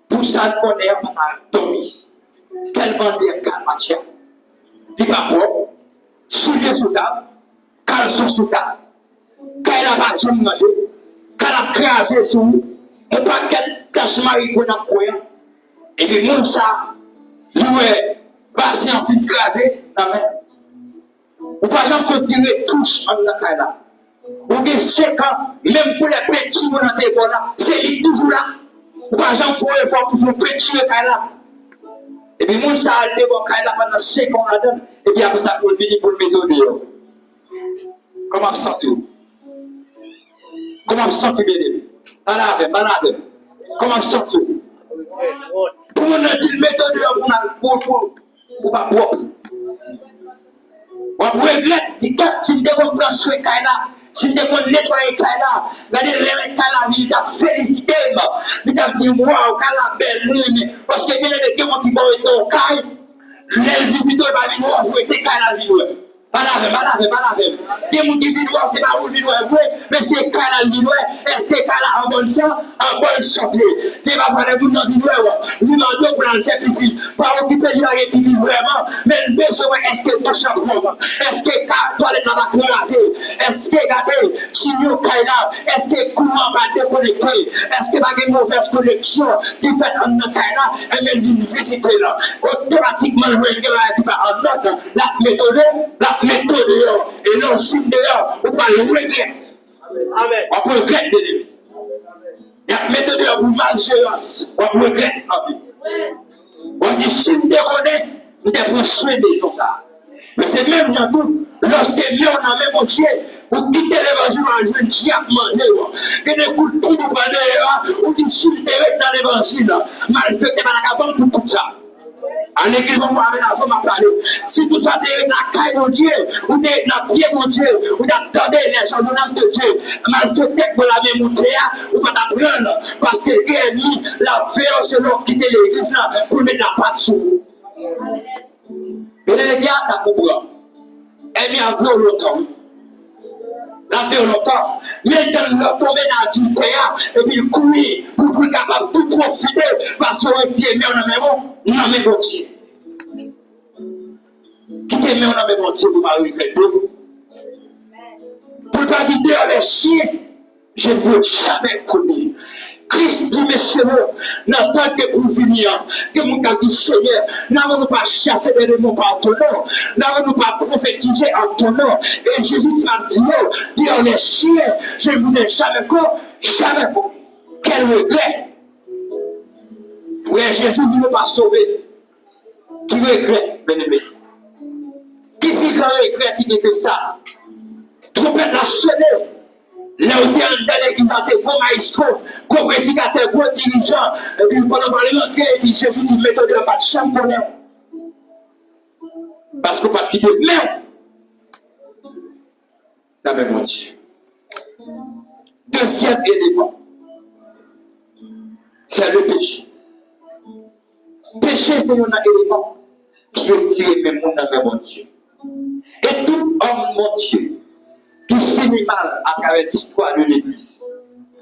Pour ça, on est en Tommy. Tellement de calme matière. Il va propre, souliers sous table, caleçon sous table. Quand il n'a pas jamais mangé, quand il a crasé sous nous, on ne peut pas cache-marie qu'on a pris. Et puis, mon ça, lui, passer en fit crasé, ou par exemple, il faut tirer touche en la là. Ou bien, 5 ans, même pour les petits, c'est lui toujours là. Ou par exemple, il faut pour petits là. Et puis, mon ça, il bon là pendant 5 ans là-dedans. Et puis, après ça, pour finir pour le mettre dehors. Comment vous sentez? Comment vous sentez, bien aimé? Balade. Comment vous sentez? Pour nous dire, mettre dehors pour pas propre. On regrette, si nous devons plancher Kaila, si nous devons nettoyer Kaila, regardez les Kaila, il a félicité, il a dit, waouh, Kaila, belle ligne, parce que bien les gens qui vont être au Kaila, les visiteurs vont venir voir, c'est Kaila ligne. Balade. Des gens qui viennent voir, c'est pas où ils vont mais c'est Kaila ligne. Est-ce que Kaila en bonne sang, en bonne santé? Des gens qui vont dans une heure, nous demandons pour le faire pipi, pas occuper de la pipi vraiment, mais le besoin, est-ce que tu as propre? Est-ce que la toilette va crasée? Est-ce que regardez, si vous Kaila, est-ce que comment va déconnecter? Est-ce que va y avoir une mauvaise connexion qui fait en Kaila, et même une visite là? Automatiquement, le regard qui va en ordre, la méthode, et l'ensuite dehors, on va le regretter. Amen. On peut regretter. Il y a a mis de pour malgérance, on regrette en vie. On dit si nous déconnons, nous devons soigner comme ça. Mais c'est même dans tout, lorsque nous on a même mon Dieu, pour quitter l'évangile en jeune diable manger, que ne coûte tout nous prendre, ou qui s'ultère dans l'évangile, malfaiteur par la pour tout ça. En église, on va amener la femme à parler. Si tout ça est dans la caille de Dieu, ou dans la pied de Dieu, ou d'attendre les ordonnances de Dieu, malfaiteur pour la même monter, ou pas t'apprendre, parce que l'ennemi, la veille, selon quitter l'église pour mettre la patte sous. Et les gars, t'as compris. Elle m'a vu longtemps. La vie longtemps. Mais dans le tomber dans du terrain, et puis courir pour être capable de profiter parce qu'on est aimé en amour, non mais bon Dieu. Qui t'aime en amour, bon Dieu, pour pas regretter. Pour pas dire les chiens, je ne veux jamais connaître. Christ dit, messieurs, n'attendez que pour venir, que mon cas du Seigneur, n'avons-nous pas chassé des démons par ton nom, n'avons-nous pas prophétisé en ton nom, et Jésus m'a dit, dire les chiens, je ne vous ai jamais connu. Quel regret! Oui, Jésus ne veut pas sauver. Qui regrette, bien-aimé? Qui plus grand regret qui n'est que ça? Trompette l'a sonné. Là où tu es dans l'église, tu es gros maestro, gros prédicateur, gros dirigeant, et puis pendant que rentrer, et puis Jésus dit, mettez de la patte chaque bonheur. Parce qu'on ne peut pas quitter, mais, la même mon Dieu. Deuxième élément, c'est le péché. Péché, c'est un élément qui est tiré même mon âme, mon Dieu. Et tout homme, mon Dieu, qui finit mal à travers l'histoire de l'Église.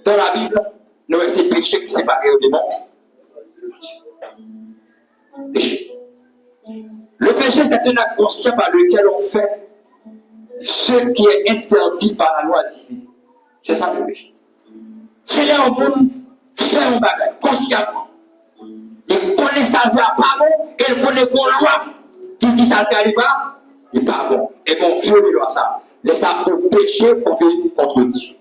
Dans la Bible, nous avons ces péchés qui séparent au démon. Péché. Le péché, c'est un acte conscient par lequel on fait ce qui est interdit par la loi divine. C'est ça le péché. C'est là où on fait un bagage consciemment. Il connaît sa vie à pas bon, et il connaît qu'on loi qui dit ça fait pas, il n'est pas bon. Et bon, vieux de loi ça. Les âmes de péché contre Dieu.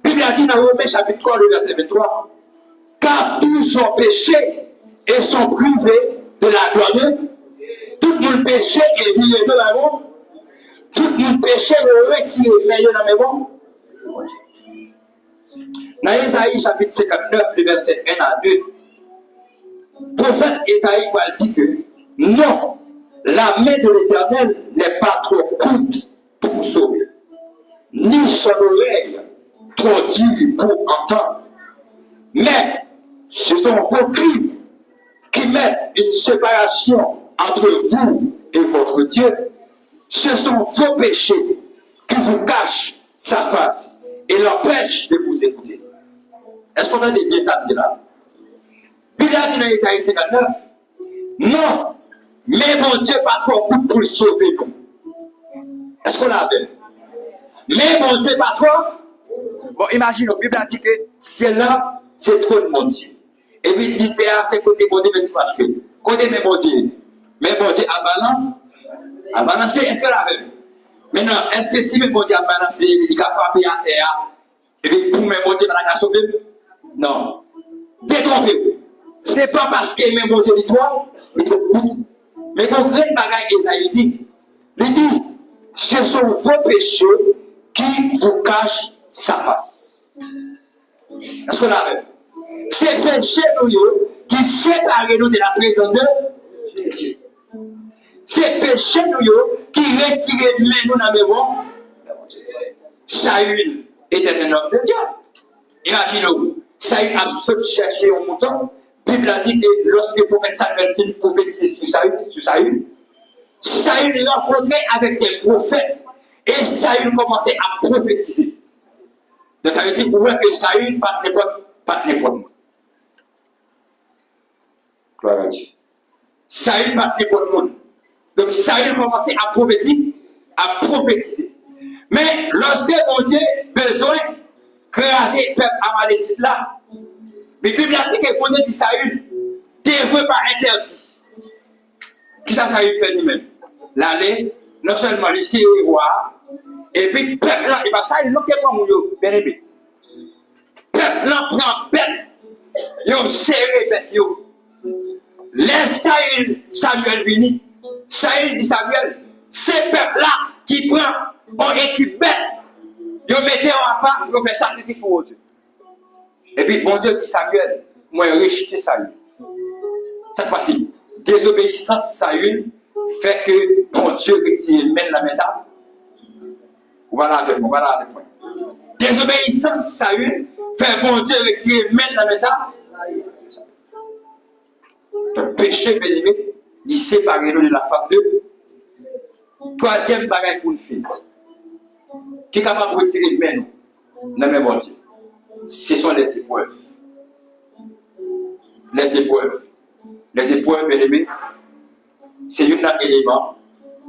Bible a dit dans Romains chapitre 3, le verset 23, car tous ont péché et sont privés de la gloire de Dieu. Tout le monde péché et vit de la mort. Tout le monde péché et retiré, mais il y en a mais bon. Dans Isaïe chapitre 59, le verset 1 à 2, le prophète Isaïe dit que non, la main de l'Éternel n'est pas trop courte pour sauver, ni son oreille trop dure pour entendre. Mais ce sont vos crimes qui mettent une séparation entre vous et votre Dieu. Ce sont vos péchés qui vous cachent sa face et l'empêchent de vous écouter. Est-ce qu'on a des bien ça dit là? Puis il a dit dans Isaïe 59, non, mais mon Dieu pas trop pour le sauver nous. Est-ce qu'on l'a fait? Mais mon Dieu pas trop. Bon, imagine, la Bible a dit que c'est là, c'est trop de mon Dieu. Et puis il dit, c'est côté mon Dieu, mais tu vas faire. Côté mais mon Dieu. Mais mon Dieu a balancé, est-ce que l'a fait? Maintenant, est-ce que si mon Dieu a balancé, il a frappé à terre, et puis pour mon Dieu, il a sauvé? Non. Détrompez-vous. Ce n'est pas parce que même mon Dieu dit toi, il dit écoute. Mais pour vrai bagaille, Esaïe dit, ce sont vos péchés qui vous cachent sa face. Est-ce qu'on l'a vu? Ces péchés nous qui séparent nous de la présence de Dieu. Ces péchés nous qui retirent de nous dans le monde. Saül était un homme de Dieu. Imaginez-vous, Saül a cherché un mouton. La Bible a dit que lorsque le prophète Samuel prophétisait sur Saül, Saül rencontrait avec des prophètes et Saül commençait à prophétiser. Donc ça veut dire que Saül pas n'importe. Gloire à Dieu. Saül pas n'importe monde. Donc Saül commençait à prophétiser. Mais lorsque mon Dieu besoin de créer le peuple amalécite là, mais la Bible a dit que le Dieu dit Saül, dévoué par interdit. Qui ça Saül fait lui-même? L'aller, non seulement lycée roi, et puis le peuple là, et bien ça, il n'a pas mon bien aimé. peuple là prend bête, yo serré bête yo. Laisse Samuel vini. Saül dit Samuel, ces peuples-là qui prend on équipe bête, yo mettez en part, yo fait sacrifice pour Dieu. Et puis bon Dieu dit Samuel, moi rejeté Saül. Ça passe. Désobéissance Saül fait que bon Dieu retire mène la message. Voilà avec moi, voilà avec moi. Désobéissance Saül fait bon Dieu retirer mène la message. Le péché béni, il sépare nous de la femme de. Troisième bagage pour une fille. Qui est capable de retirer le mène dans le même Dieu. Ce sont les épreuves. Les épreuves. Les épreuves, bien aimés, c'est un élément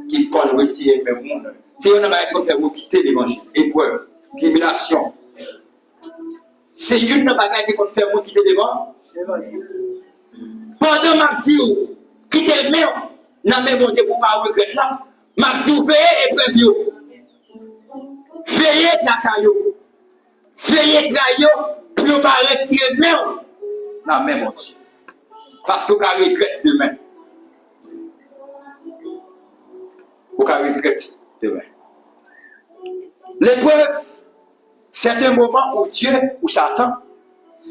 qui peut retirer le monde. C'est un élément qui fait quitter l'évangile. Épreuve, tribulation. C'est une bagage qui peut faire quitter l'évangile. Pendant ma dit, quitter le même, dans le même Dieu pour ne pas regretter là, m'a dit, veillez et préviez. Veillez la caillou. Veillez la caillou pour ne pas retirer le même dans le même Dieu. Parce qu'on regrette demain. On regrette demain. L'épreuve, c'est un moment où Dieu ou Satan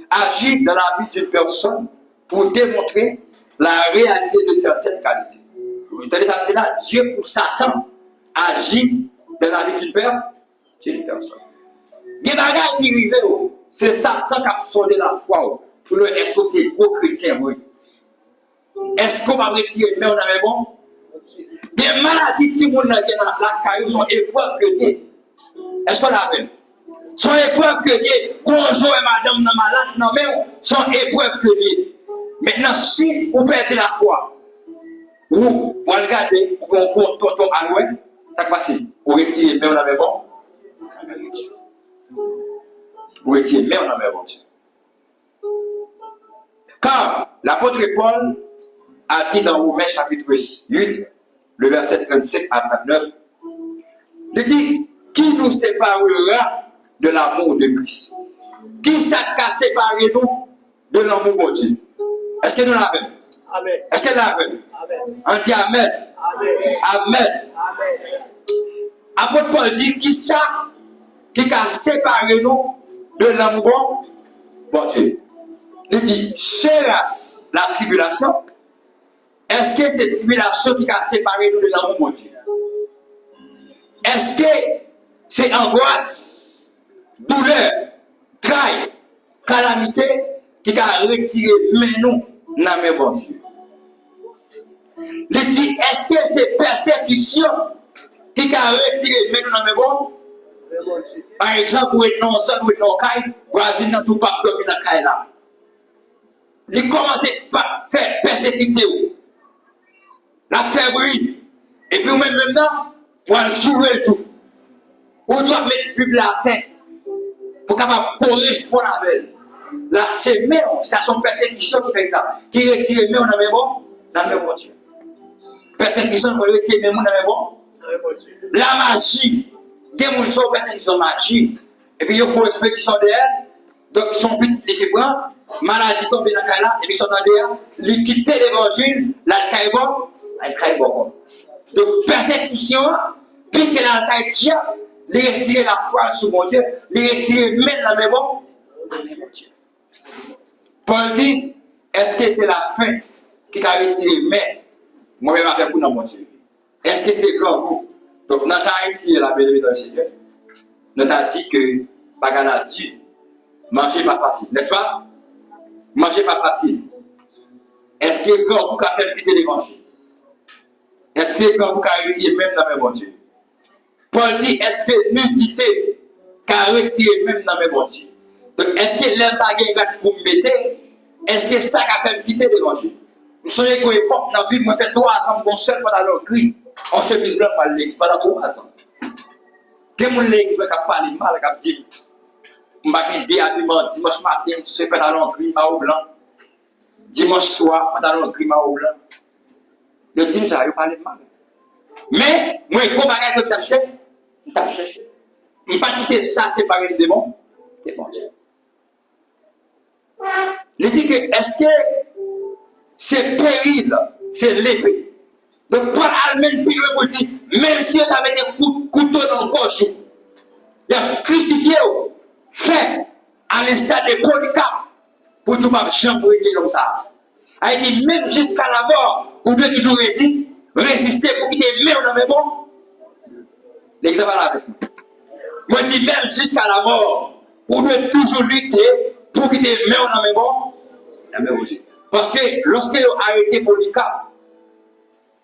agit dans la vie d'une personne pour démontrer la réalité de certaines qualités. Vous entendez ça là? Dieu ou Satan agit dans la vie d'une personne. Il y a des bagages qui arrivent, c'est Satan qui a sondé la foi. Pour le est-ce que c'est gros chrétien, oui? Est-ce qu'on va retirer mais on avait bon? Des maladies qui sont dans la caillou sont épreuves que Dieu. Est-ce qu'on l'a fait? Sont épreuves que Dieu. Conjoint et madame non malade, non mais sont épreuves que Dieu. Maintenant, si vous perdez la foi, vous regardez, vous confrontez à loin, ça passe. Vous retirez mais on avait bon? Vous retirez mais on avait bon. Car l'apôtre Paul a dit dans Romains chapitre 8, le verset 37 à 39, il dit, qui nous séparera de l'amour de Christ? Qui s'est séparé nous de l'amour de Dieu? Est-ce que nous l'avons? Amen. Est-ce que nous l'avons? Amen. On dit Amen. Amen. Amen. Amen. Apôtre Paul dit, qui ça qui a séparé nous de l'amour de Dieu? Il dit, c'est la tribulation. Est-ce que c'est la tribulation qui a séparé nous de l'amour de Dieu? Est-ce que c'est angoisse, douleur, travail, calamité qui a retiré nous dans le même bon Dieu? Il dit, est-ce que c'est persécution qui a retiré nous dans le même bon Dieu? Par exemple, vous êtes dans un zone, vous êtes dans un caille, voisin dans tout pas dormir dans le caille là. Il commence à faire persécuter la fébrile. Et puis, même maintenant, pour jouer tout. On doit mettre le public à terre pour capable correspondre avec elle. Là, c'est même, c'est son persécution qui fait ça. Qui retire même on a même bon, dans le même Dieu. Persécution pour retirer même on a même bon. La magie, des gens sont persécution magie. Et puis, il faut respecter qu'ils sont derrière. Donc, ils sont petits défibrilants. Maladie tombe dans la là, et puis ils sont derrière. Ils quittent l'évangile, l'alcaïbo. Donc, persécution, puisque l'alcaïbo, les retirer la foi sur mon Dieu, les retirer même la même bon, mon Dieu. Paul dit, est-ce que c'est la fin qui a retiré mais moi-même avec vous dans mon Dieu? Est-ce que c'est grand vous? Donc, nous avons retiré la belle dans le Seigneur. Nous avons dit que, bagala Dieu, manger pas facile, n'est-ce pas? Manger pas facile. Est-ce que grand vous a fait quitter l'évangile? Est-ce que grand vous a retiré même dans le même Dieu? Paul dit, est-ce que nudité a retiré même dans le même Dieu? Donc, est-ce que l'air baguette pour me mettre? Est-ce que ça a fait quitter l'évangile? Vous savez qu'à l'époque, dans la vie, moi, fait 3 ans, mon seul pantalon gris, en chemise blanche, par l'église, pendant 3 ans. Quel monde l'église qui a parlé mal, qui a dit, je vais bien habillement dimanche matin, ce pantalon gris, maro blanc. Dimanche soir, pantalon gris, maro blanc. Le dimanche, ça a parlé mal. Mais, moi, il faut que je t'ai cherché. Je ne vais pas quitter ça séparé des démons. C'est bon Dieu. Il dit que est-ce que c'est péril, c'est l'épée. Donc Paul Almen puis le dit, même si on a mis un couteau dans le gorge, il a crucifié, fait à l'instar de Polycarpe pour tout pas jamais comme ça. Il dit même jusqu'à la mort, vous devez toujours résister pour quitter le dans mes bons. L'exemple avec nous. Moi je dis même jusqu'à la mort, vous devez toujours lutter pour quitter le dans mes bons. Parce que lorsque vous arrêtez Polycarpe,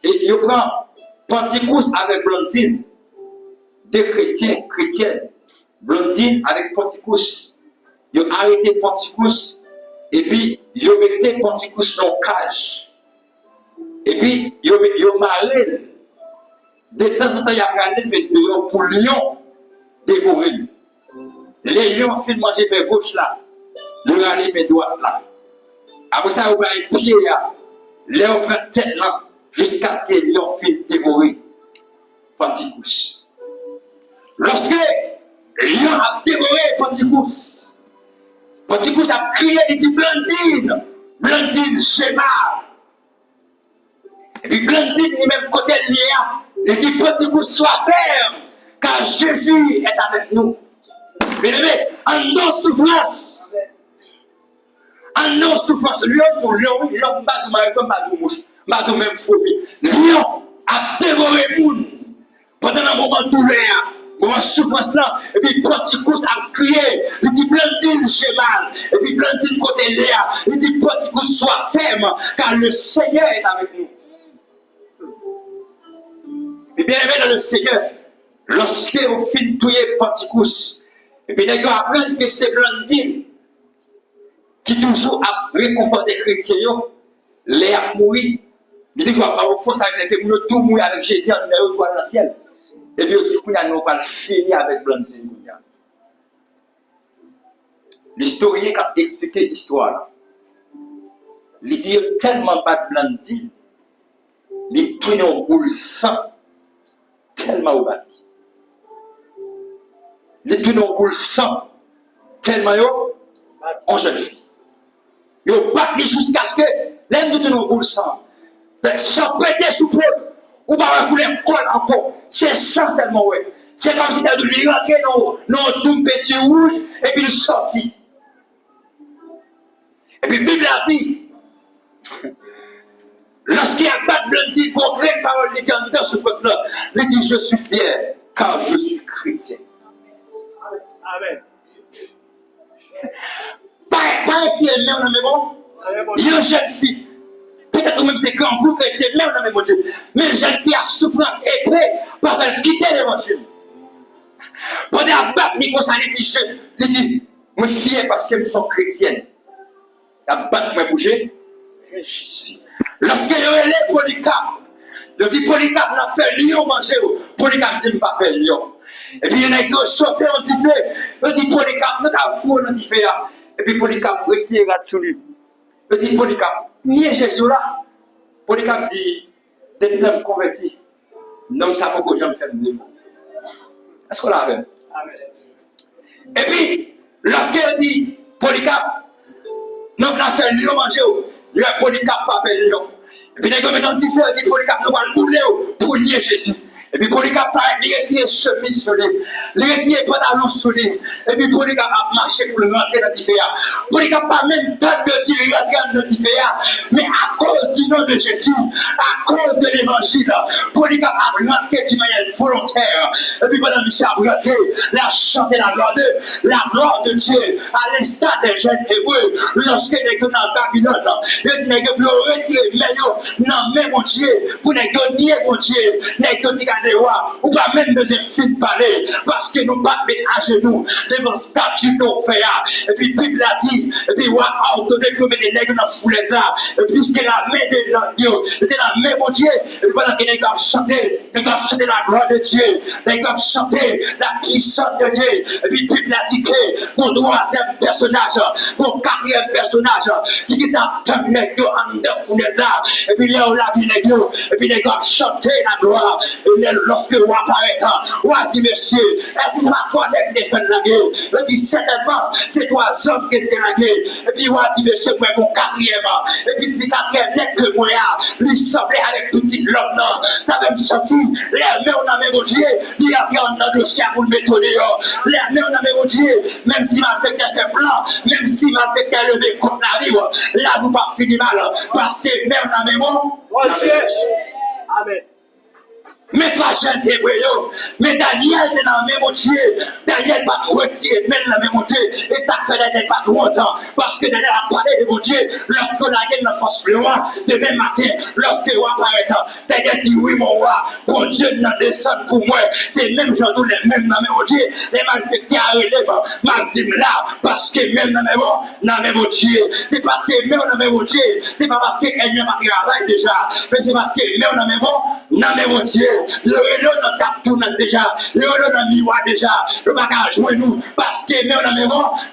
et il prend Pentecôte avec Blandine, deux chrétiennes, Blandine avec Pentecôte, ils ont arrêté Pentecôte, et puis ils ont mis Pentecôte dans le cage. Et puis ils ont marré. De temps en temps, il y a regardé pour lion dévorer. Les lions filent manger mes gauches là, ils ont regardé mes droites là. Après ça, on va les pieds là, les on prend tête là, jusqu'à ce que les lions filent dévorer Pentecôte. Lorsque lion a dévoré Pentecôte, Pentecôte a crié, il dit Blandine, Blandine, schéma. Et puis Blandine, lui-même côté lié, il dit Pentecôte, sois ferme, car Jésus est avec nous. Bien aimé, en nos souffrances, en nos souffrances, lion pour lion, lion, pas du mari comme pas du mouche, pas du même phobie. Lion a dévoré le monde pendant un moment de douleur. Moment souffrance là, et puis Pentecôte a crié, il dit Blandine, j'ai mal, et puis Blandine côté Léa, il dit Pentecôte, sois ferme, car le Seigneur est avec nous. Et bien aimé dans le Seigneur, lorsque on finit de tuer Pentecôte, et puis les gars apprennent que c'est Blandine qui toujours a réconforté les chrétiens, Léa mourit, il dit qu'on va pas au fond, ça veut dire que nous tout mourir avec Jésus en numéro 3 dans le ciel. Et puis, nous n'avons pas fini avec Blandine. L'historien qui a expliqué l'histoire, il dit tellement pas de Blandine, il tourne en boule sang, tellement au bâti. Il tourne en boule sang, tellement en jeune fille. Il battu jusqu'à ce que l'aime de tourner en boule sang, sans péter sous Paul. Ou pas couler un col encore. C'est ça tellement, ouais. C'est comme si tu as dû rentrer dans tout petit rouge et puis il sortit. Et puis la Bible a dit, lorsqu'il y a pas de Blandine pour créer une parole, il dit en dedans ce là, il dit je suis fier car je suis chrétien. Amen. Pas un petit même dans mes mots. Il y a une jeune fille. Peut-être même c'est grand groupe et c'est même dans mes Dieu. Mais une jeune fille a souffrance épée parce qu'elle quittait l'évangile. Pendant la battre, il dit, moi fier parce qu'elles sont chrétiennes. La battre, moi bouger, je suis. Lorsqu'il y a les Polycarpe, il dit Polycarpe n'a fait lion manger. Polycarpe dit, pas fait lion. Et puis il y en a qui ont chauffé, on dit, il dit Polycarpe, nous avons fou, on dit, et puis Polycarpe retire sur lui. Il dit Polycarpe. Nier Jésus là, Polycarpe dit, depuis que je me convertis, non, ça ne peut jamais faire de défaut. Est-ce qu'on l'a fait? Et puis, lorsqu'il dit, Polycarpe, non, on a fait lion manger, il y a Polycarpe pas fait lion. Et puis, il y a un différent, il dit, Polycarpe, nous allons bouler pour nier Jésus. Et puis Polycarpe a retiré chemise sur lui, il a retiré pantalon sur lui. Et puis Polycarpe a marché pour rentrer dans l'Iféa. Polycarpe n'a même temps de dire rentrer dans l'Iféa. Mais à cause du nom de Jésus, à cause de l'évangile, Polycarpe a rentré d'une manière volontaire. Et puis pendant que a rentré, il a chanté la gloire de Dieu, à l'instar des jeunes hébreux. Lorsque les gens dans Babylone, ils disent que vous retirez non, mais mon Dieu, pour les nier mon Dieu, les ou pas même besoin de parler parce que nous ne pas mettre à genoux devant statut qu'on fait. Et puis la Bible a dit, et puis on a ordonné que nous mettions les nègres dans la foulée là, et puisque la main de Dieu était la main de Dieu, et pendant que les gars chantaient la gloire de Dieu, les gars chantaient la puissance de Dieu, et puis la Bible a dit que mon troisième personnage, mon quatrième personnage, qui est dans le nègre en deux foulées là, et puis là on l'a vu les gars, et puis les gars chanter la gloire. Et lorsque on apparaît, on dit monsieur, est-ce que ça va toi qui défendre la guerre? Il dit certainement, c'est toi hommes qui étaient la guerre. Et puis on dit monsieur, moi mon quatrième. Et puis il dit quatrième net que moi, lui semblait avec petit l'homme, ça va me sortir. Les mains on a même au Dieu, il y a rien dans le chien pour le mettre dehors. Les mains on a même au Dieu, même si m'a fait quelques plans, même si m'a fait qu'elle lever contre la vie, là nous pas fini mal, parce que mais on a même Amen. mais pas jeune hébreu, mais Daniel est dans le même Dieu. Daniel va retirer même dans le même Dieu. Et ça fait Daniel pas trop longtemps. Parce que Daniel a parlé de mon Dieu. Lorsqu'on a gagné la force le roi, demain matin, lorsque le roi apparaît, Daniel dit oui, mon roi, mon Dieu n'a descendu pour moi. C'est même aujourd'hui les mêmes dans le même Dieu. Les malfaiteurs arrivent, m'a dit là, parce que même dans le même Dieu. C'est parce que même dans le même Dieu. C'est pas parce qu'elle n'a pas travaillé déjà, mais c'est parce que même dans le même Dieu. Le relais dans ta tourne déjà, le relais dans le miroir déjà, le bagage jouer nous, parce que nous dans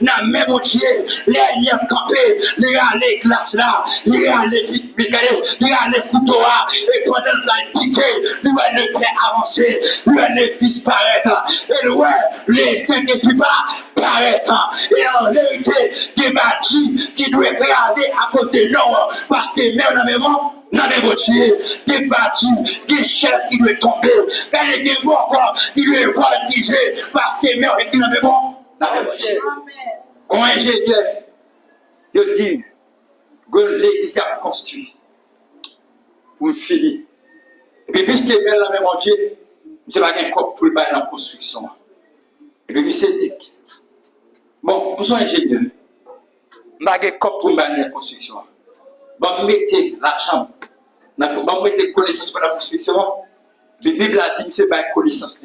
le même Dieu, les liens campés, les allées glace là, les allées les allées couteau là, et pendant la piqué, nous le père avancer, nous les fils paraître, et nous les Saint-Esprit pas paraître, et en vérité, des bâtis qui doivent écraser à côté de nous, parce que nous dans le même Dieu, des bâtis, des chefs qui doivent tomber, des morts qui doivent voltiger, parce que mère est dans le même Dieu. Comme ingénieur, je dis que l'église a construit pour finir. Et puis, puisque mère dans le même Dieu, je n'ai pas un cop pour le bail dans la construction. Et puis, c'est dit, bon, nous sommes ingénieurs, je n'ai pas un cop pour le bail dans la construction. Bon, mettez l'argent. Bon, mettez connaissance pour la construction. La Bible a dit que c'est pas connaissance.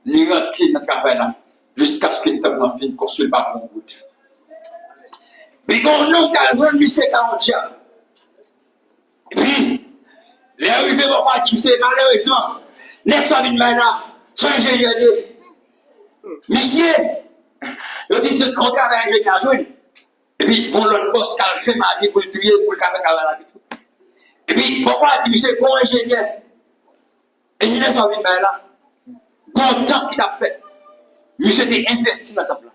Nous rentrons dans le travail là. Jusqu'à ce que nous avons fini de construire par bon route. Puis, quand nous avons mis ces 40 ans. Et puis, les arrivés vont partir. C'est malheureusement, les familles maintenant sont ingénieurs. Monsieur, ils disent qu'on travaille ingénieur. Et puis, ils vont l'autre boss qui a fait ma vie pour le tuer, pour le café et tout. Et puis, pourquoi dit monsieur, bon ingénieur? Ingénieur sont venus là. Content qu'il a fait. Monsieur était investi dans le temple.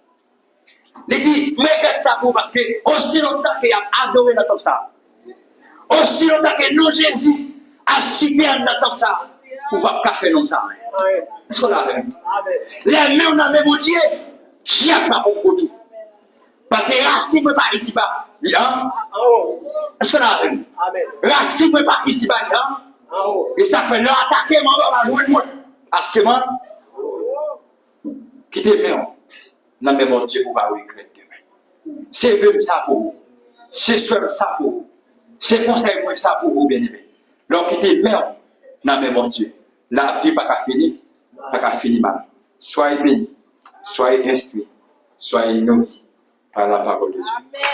Il dit, mais faites ça pour parce que aussi longtemps qu'il a adoré dans le temple ça. Aussi longtemps que nous, Jésus, a cité dans le temple ça. On ne va pas faire comme ça. Est-ce qu'on a fait? Les mains, on a même Dieu. Qui a pas pour tout. Parce que Racine ne peut pas ici bas. Est-ce qu'on a fait? Racine ne peut pas ici bas. Et ça fait leur attaquer, mon va jouer le monde. Parce que moi, qui t'aime, non, mais mon Dieu, pour pas regretter demain. C'est même ça pour vous. C'est seul ça pour vous. C'est conseil moi ça pour vous, bien aimé. Donc, qui t'aime, non, mais mon Dieu, la vie pas qu'à finir, pas qu'à finir mal. Soyez bénis, soyez instruits, soyez nourris par la parole de Dieu.